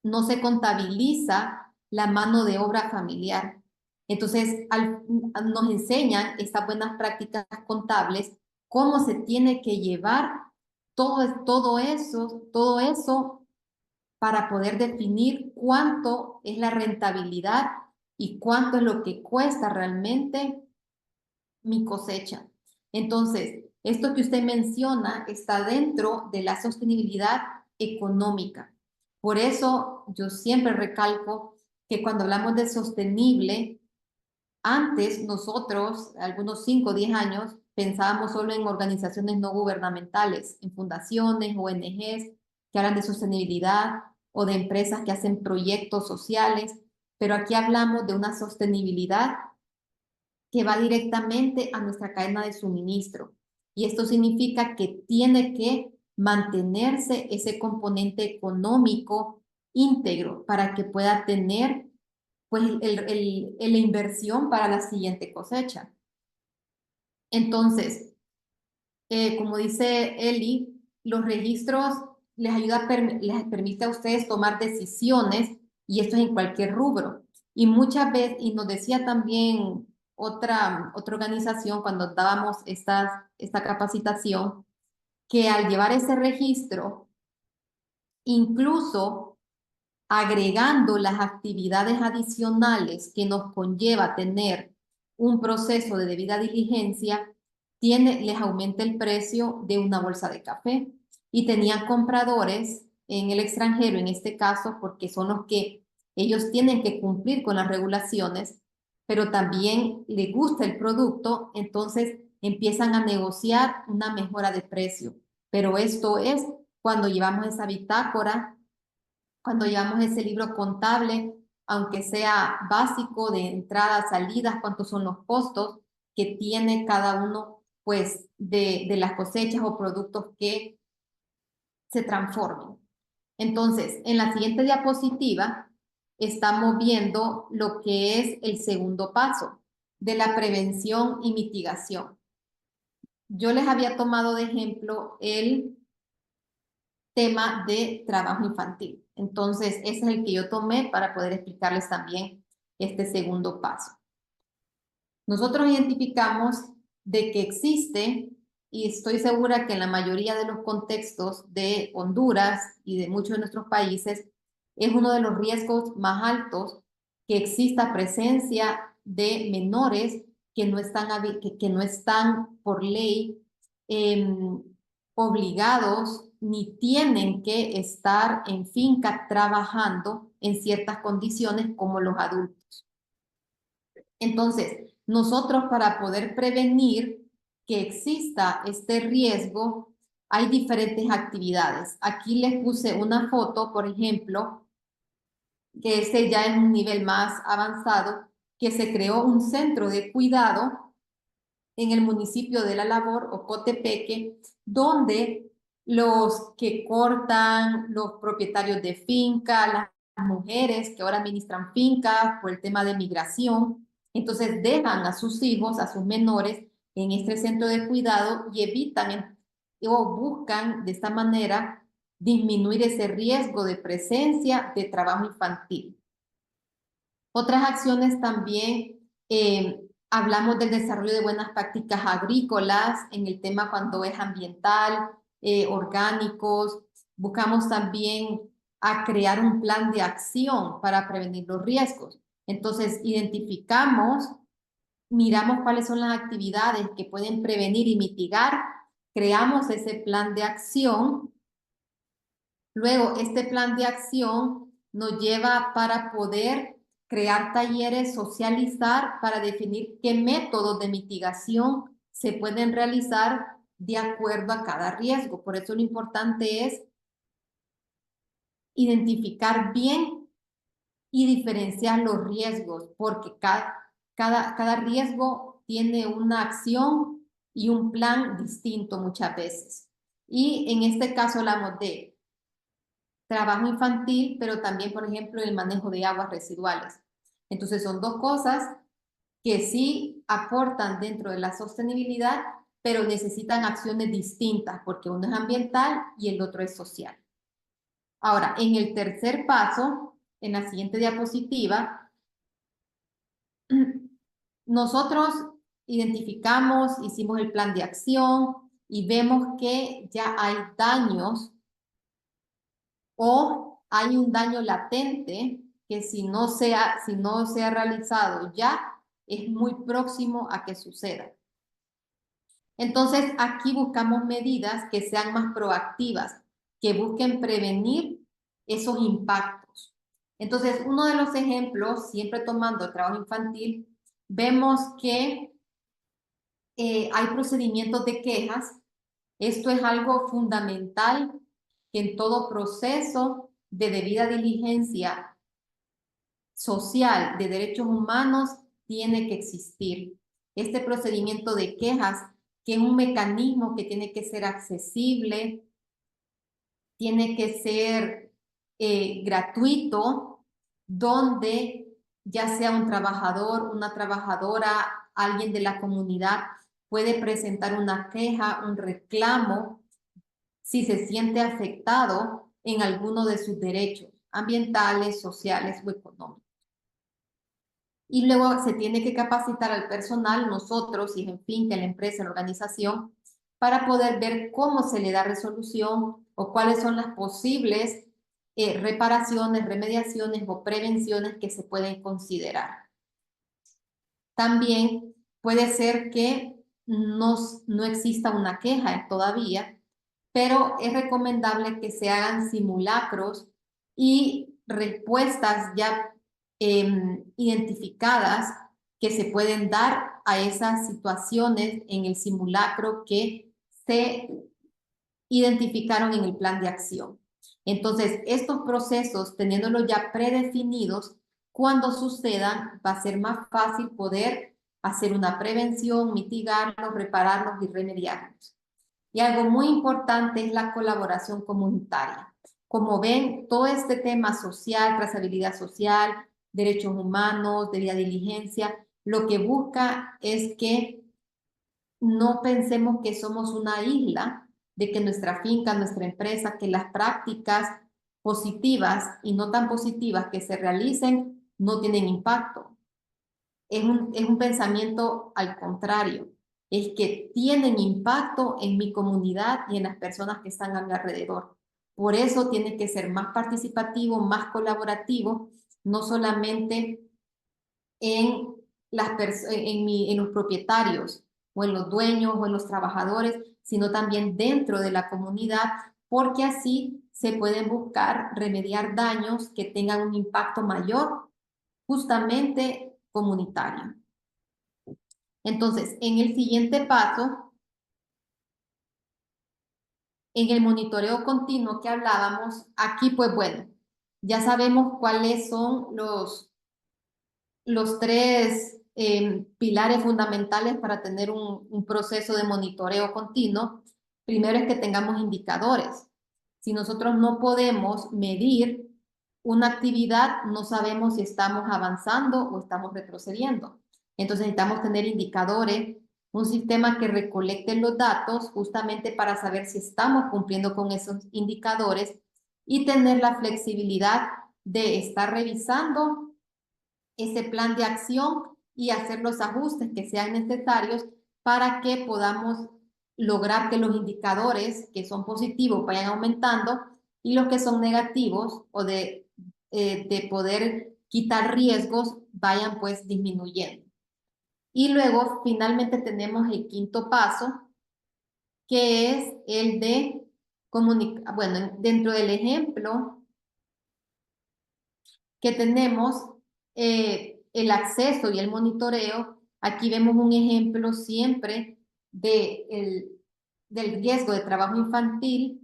no se contabiliza la mano de obra familiar. Entonces, nos enseñan estas buenas prácticas contables, cómo se tiene que llevar todo eso para poder definir cuánto es la rentabilidad y cuánto es lo que cuesta realmente mi cosecha. Entonces, esto que usted menciona está dentro de la sostenibilidad económica. Por eso yo siempre recalco que cuando hablamos de sostenible, antes nosotros, algunos 5 o 10 años, pensábamos solo en organizaciones no gubernamentales, en fundaciones, ONGs que hablan de sostenibilidad o de empresas que hacen proyectos sociales, pero aquí hablamos de una sostenibilidad que va directamente a nuestra cadena de suministro. Y esto significa que tiene que mantenerse ese componente económico íntegro para que pueda tener pues la inversión para la siguiente cosecha. Entonces, como dice Eli, los registros les permite a ustedes tomar decisiones y esto es en cualquier rubro. Y muchas veces, y nos decía también otra organización cuando dábamos esta capacitación, que al llevar ese registro, incluso agregando las actividades adicionales que nos conlleva tener un proceso de debida diligencia, les aumenta el precio de una bolsa de café. Y tenían compradores en el extranjero, en este caso, porque son los que ellos tienen que cumplir con las regulaciones, pero también les gusta el producto, entonces empiezan a negociar una mejora de precio. Pero esto es cuando llevamos esa bitácora, cuando llevamos ese libro contable, aunque sea básico de entradas, salidas, cuántos son los costos que tiene cada uno pues de las cosechas o productos que se transformen. Entonces, en la siguiente diapositiva estamos viendo lo que es el segundo paso de la prevención y mitigación. Yo les había tomado de ejemplo el tema de trabajo infantil. Entonces, ese es el que yo tomé para poder explicarles también este segundo paso. Nosotros identificamos de que existe, y estoy segura que en la mayoría de los contextos de Honduras y de muchos de nuestros países, es uno de los riesgos más altos que exista presencia de menores que no están por ley obligados ni tienen que estar en finca trabajando en ciertas condiciones como los adultos. Entonces, nosotros para poder prevenir que exista este riesgo, hay diferentes actividades. Aquí les puse una foto, por ejemplo, que este ya es un nivel más avanzado, que se creó un centro de cuidado en el municipio de La Labor o Cotepeque, donde los que cortan, los propietarios de finca, las mujeres que ahora administran fincas por el tema de migración, Entonces dejan a sus hijos, a sus menores, en este centro de cuidado y evitan o buscan de esta manera disminuir ese riesgo de presencia de trabajo infantil. Otras acciones también, hablamos del desarrollo de buenas prácticas agrícolas en el tema cuando es ambiental, orgánicos. Buscamos también a crear un plan de acción para prevenir los riesgos. Entonces, identificamos, miramos cuáles son las actividades que pueden prevenir y mitigar, creamos ese plan de acción. Luego, este plan de acción nos lleva para poder crear talleres, socializar para definir qué métodos de mitigación se pueden realizar de acuerdo a cada riesgo. Por eso lo importante es identificar bien y diferenciar los riesgos, porque cada riesgo tiene una acción y un plan distinto muchas veces. Y en este caso hablamos de trabajo infantil, pero también, por ejemplo, el manejo de aguas residuales. Entonces, son dos cosas que sí aportan dentro de la sostenibilidad, pero necesitan acciones distintas, porque uno es ambiental y el otro es social. Ahora, en el tercer paso, en la siguiente diapositiva, nosotros identificamos, hicimos el plan de acción y vemos que ya hay daños o hay un daño latente que si no se ha realizado ya, es muy próximo a que suceda. Entonces, aquí buscamos medidas que sean más proactivas, que busquen prevenir esos impactos. Entonces, uno de los ejemplos, siempre tomando el trabajo infantil, vemos que hay procedimientos de quejas. Esto es algo fundamental que en todo proceso de debida diligencia social de derechos humanos tiene que existir. Este procedimiento de quejas, que es un mecanismo que tiene que ser accesible, tiene que ser gratuito, donde ya sea un trabajador, una trabajadora, alguien de la comunidad puede presentar una queja, un reclamo, si se siente afectado en alguno de sus derechos ambientales, sociales o económicos. Y luego se tiene que capacitar al personal, nosotros, y en fin, que la empresa, la organización, para poder ver cómo se le da resolución o cuáles son las posibles reparaciones, remediaciones o prevenciones que se pueden considerar. También puede ser que no exista una queja todavía, pero es recomendable que se hagan simulacros y respuestas ya identificadas que se pueden dar a esas situaciones en el simulacro que se identificaron en el plan de acción. Entonces, estos procesos, teniéndolos ya predefinidos, cuando sucedan, va a ser más fácil poder hacer una prevención, mitigarlos, repararlos y remediarlos. Y algo muy importante es la colaboración comunitaria. Como ven, todo este tema social, trazabilidad social, derechos humanos, debida diligencia, lo que busca es que no pensemos que somos una isla, de que nuestra finca, nuestra empresa, que las prácticas positivas y no tan positivas que se realicen no tienen impacto. Es un pensamiento al contrario, es que tienen impacto en mi comunidad y en las personas que están a mi alrededor. Por eso tiene que ser más participativo, más colaborativo, no solamente en los propietarios o en los dueños o en los trabajadores, sino también dentro de la comunidad, porque así se pueden buscar remediar daños que tengan un impacto mayor, justamente comunitario. Entonces, en el siguiente paso, en el monitoreo continuo que hablábamos, aquí pues bueno, ya sabemos cuáles son los tres pilares fundamentales para tener un proceso de monitoreo continuo. Primero es que tengamos indicadores. Si nosotros no podemos medir una actividad, no sabemos si estamos avanzando o estamos retrocediendo. Entonces necesitamos tener indicadores, un sistema que recolecte los datos justamente para saber si estamos cumpliendo con esos indicadores y tener la flexibilidad de estar revisando ese plan de acción y hacer los ajustes que sean necesarios para que podamos lograr que los indicadores que son positivos vayan aumentando y los que son negativos o de poder quitar riesgos vayan pues disminuyendo. Y luego finalmente tenemos el quinto paso, que es el de comunicar. Bueno, dentro del ejemplo que tenemos el acceso y el monitoreo, aquí vemos un ejemplo siempre del riesgo de trabajo infantil.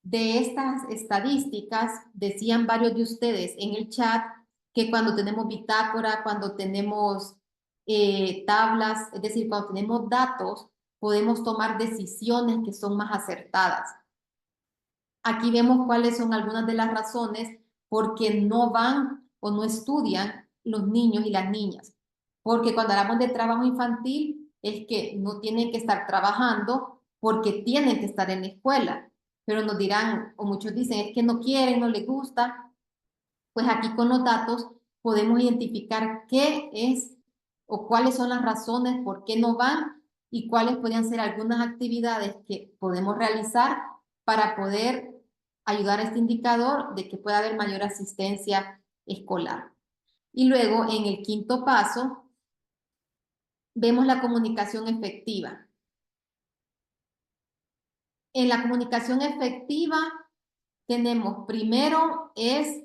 De estas estadísticas, decían varios de ustedes en el chat que cuando tenemos bitácora, cuando tenemos tablas, es decir, cuando tenemos datos, podemos tomar decisiones que son más acertadas. Aquí vemos cuáles son algunas de las razones por qué no van o no estudian los niños y las niñas. Porque cuando hablamos de trabajo infantil, es que no tienen que estar trabajando porque tienen que estar en la escuela. Pero nos dirán, o muchos dicen, es que no quieren, no les gusta. Pues aquí con los datos podemos identificar qué es o cuáles son las razones por qué no van y cuáles podrían ser algunas actividades que podemos realizar para poder ayudar a este indicador de que pueda haber mayor asistencia escolar. Y luego, en el quinto paso, vemos la comunicación efectiva. En la comunicación efectiva tenemos primero es,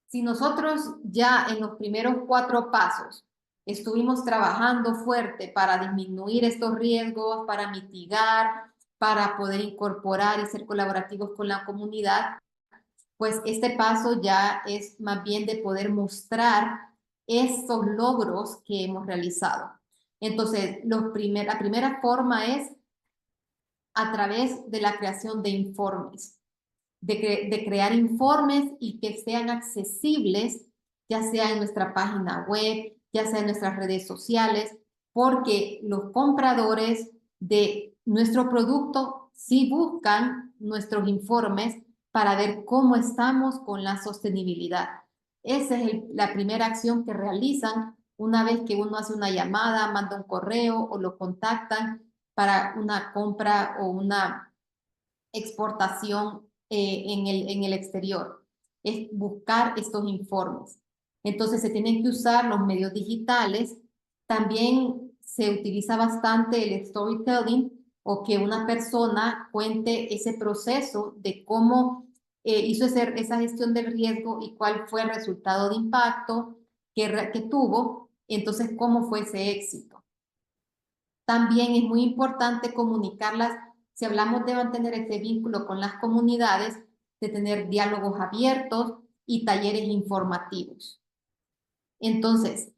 si nosotros ya en los primeros 4 pasos estuvimos trabajando fuerte para disminuir estos riesgos, para mitigar, para poder incorporar y ser colaborativos con la comunidad, pues este paso ya es más bien de poder mostrar esos logros que hemos realizado. Entonces, la primera forma es a través de la creación de informes, de crear informes y que sean accesibles, ya sea en nuestra página web, ya sea en nuestras redes sociales, porque los compradores de nuestro producto sí buscan nuestros informes para ver cómo estamos con la sostenibilidad. Esa es la primera acción que realizan una vez que uno hace una llamada, manda un correo o lo contactan para una compra o una exportación en el exterior. Es buscar estos informes. Entonces se tienen que usar los medios digitales. También se utiliza bastante el storytelling o que una persona cuente ese proceso de cómo hizo esa gestión del riesgo y cuál fue el resultado de impacto que tuvo, entonces cómo fue ese éxito. También es muy importante comunicarlas, si hablamos de mantener este vínculo con las comunidades, de tener diálogos abiertos y talleres informativos. Entonces,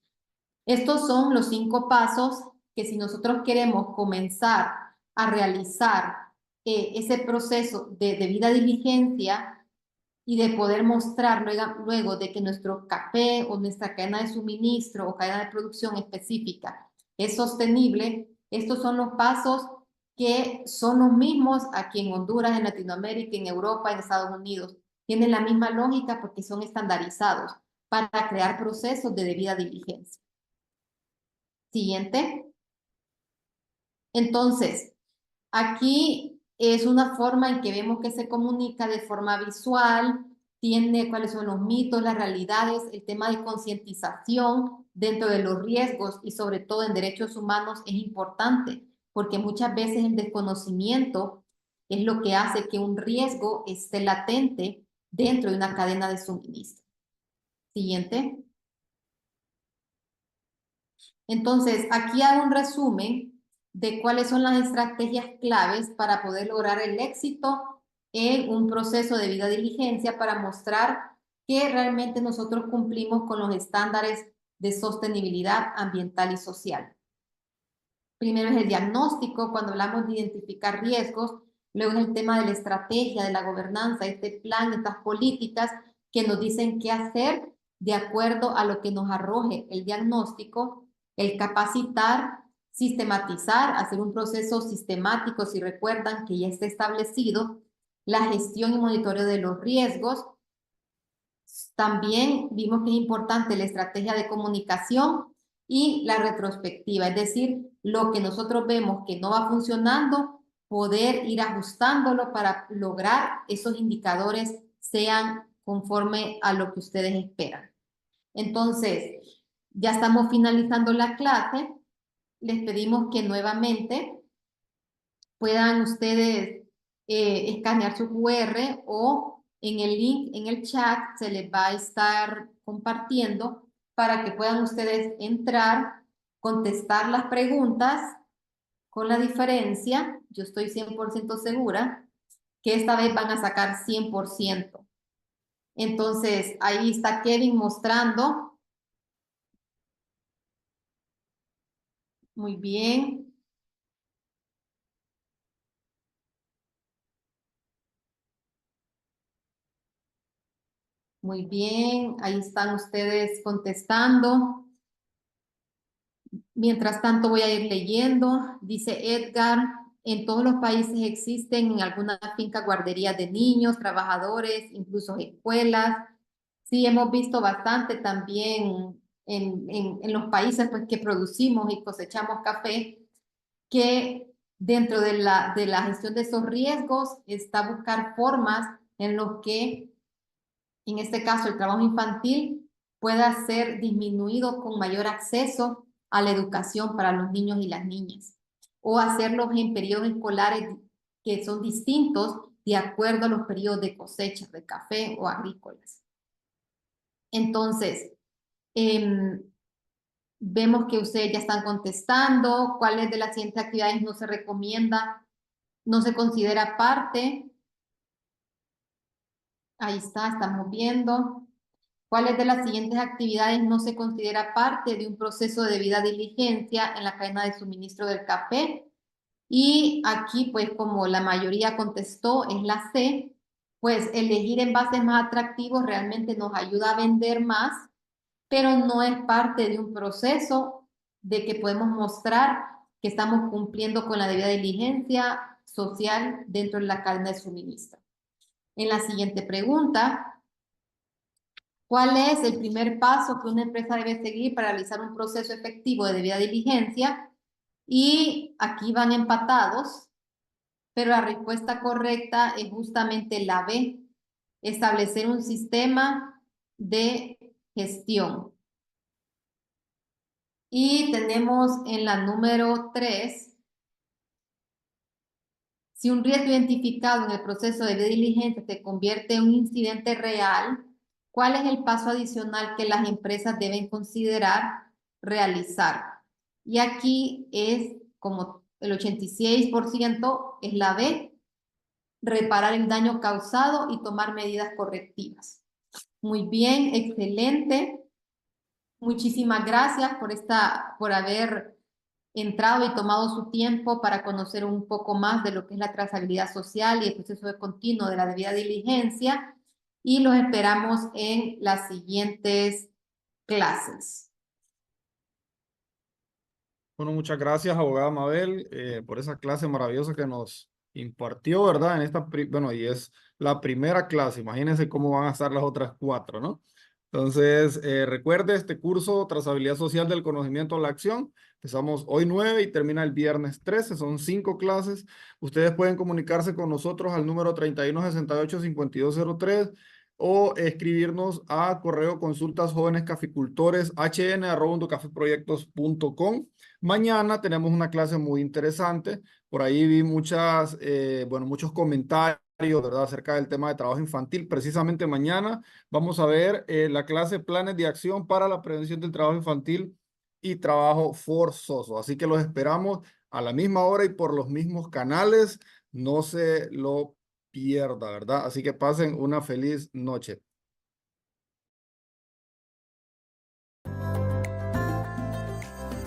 estos son los 5 pasos que si nosotros queremos comenzar a realizar ese proceso de debida diligencia y de poder mostrar luego de que nuestro café o nuestra cadena de suministro o cadena de producción específica es sostenible, estos son los pasos que son los mismos aquí en Honduras, en Latinoamérica, en Europa, en Estados Unidos. Tienen la misma lógica porque son estandarizados para crear procesos de debida diligencia. Siguiente. Entonces, aquí es una forma en que vemos que se comunica de forma visual, tiene cuáles son los mitos, las realidades, el tema de concientización dentro de los riesgos y sobre todo en derechos humanos es importante porque muchas veces el desconocimiento es lo que hace que un riesgo esté latente dentro de una cadena de suministro. Siguiente. Entonces, aquí hago un resumen de cuáles son las estrategias claves para poder lograr el éxito en un proceso de debida diligencia para mostrar que realmente nosotros cumplimos con los estándares de sostenibilidad ambiental y social. Primero es el diagnóstico, cuando hablamos de identificar riesgos. Luego es el tema de la estrategia, de la gobernanza, este plan, estas políticas que nos dicen qué hacer de acuerdo a lo que nos arroje el diagnóstico. el capacitar, sistematizar, hacer un proceso sistemático, si recuerdan que ya está establecido, la gestión y monitoreo de los riesgos. También vimos que es importante la estrategia de comunicación y la retrospectiva, es decir, lo que nosotros vemos que no va funcionando, poder ir ajustándolo para lograr esos indicadores sean conforme a lo que ustedes esperan. Entonces, ya estamos finalizando la clase. Les pedimos que nuevamente puedan ustedes escanear su QR o en el link, en el chat, se les va a estar compartiendo para que puedan ustedes entrar, contestar las preguntas con la diferencia, yo estoy 100% segura, que esta vez van a sacar 100%. Entonces, ahí está Kevin mostrando. Muy bien. Muy bien, ahí están ustedes contestando. Mientras tanto voy a ir leyendo. Dice Edgar, en todos los países existen en alguna finca guarderías de niños, trabajadores, incluso escuelas. Sí, hemos visto bastante también en los países pues, que producimos y cosechamos café, que dentro de la gestión de esos riesgos está buscar formas en los que, en este caso, el trabajo infantil pueda ser disminuido con mayor acceso a la educación para los niños y las niñas, o hacerlos en periodos escolares que son distintos de acuerdo a los periodos de cosecha de café o agrícolas. Entonces, vemos que ustedes ya están contestando. ¿Cuáles de las siguientes actividades no se recomienda, no se considera parte? Ahí está, estamos viendo. ¿Cuáles de las siguientes actividades no se considera parte de un proceso de debida diligencia en la cadena de suministro del café? Y aquí, pues, como la mayoría contestó, es la C, pues elegir envases más atractivos realmente nos ayuda a vender más, pero no es parte de un proceso de que podemos mostrar que estamos cumpliendo con la debida diligencia social dentro de la cadena de suministro. En la siguiente pregunta, ¿cuál es el primer paso que una empresa debe seguir para realizar un proceso efectivo de debida diligencia? Y aquí van empatados, pero la respuesta correcta es justamente la B, establecer un sistema de gestión. Y tenemos en la número 3, si un riesgo identificado en el proceso de diligencia se convierte en un incidente real, ¿cuál es el paso adicional que las empresas deben considerar realizar? Y aquí es como el 86% es la B, reparar el daño causado y tomar medidas correctivas. Muy bien, excelente. Muchísimas gracias por haber entrado y tomado su tiempo para conocer un poco más de lo que es la trazabilidad social y el proceso de continuo de la debida diligencia. Y los esperamos en las siguientes clases. Bueno, muchas gracias, abogada Mabel, por esa clase maravillosa que nos impartió, ¿verdad? En esta, bueno, y es la primera clase. Imagínense cómo van a estar las otras 4, ¿no? Entonces, recuerde este curso, Trazabilidad Social del Conocimiento a la Acción. Empezamos hoy 9 y termina el viernes 13. Son 5 clases. Ustedes pueden comunicarse con nosotros al número 3168-5203 o escribirnos a correo consultasjovenescaficultores@unducafeproyectos.com. Mañana tenemos una clase muy interesante. Por ahí vi muchos comentarios, ¿verdad?, acerca del tema de trabajo infantil. Precisamente mañana vamos a ver la clase Planes de Acción para la Prevención del Trabajo Infantil y Trabajo Forzoso. Así que los esperamos a la misma hora y por los mismos canales. No se lo pierda, ¿verdad? Así que pasen una feliz noche.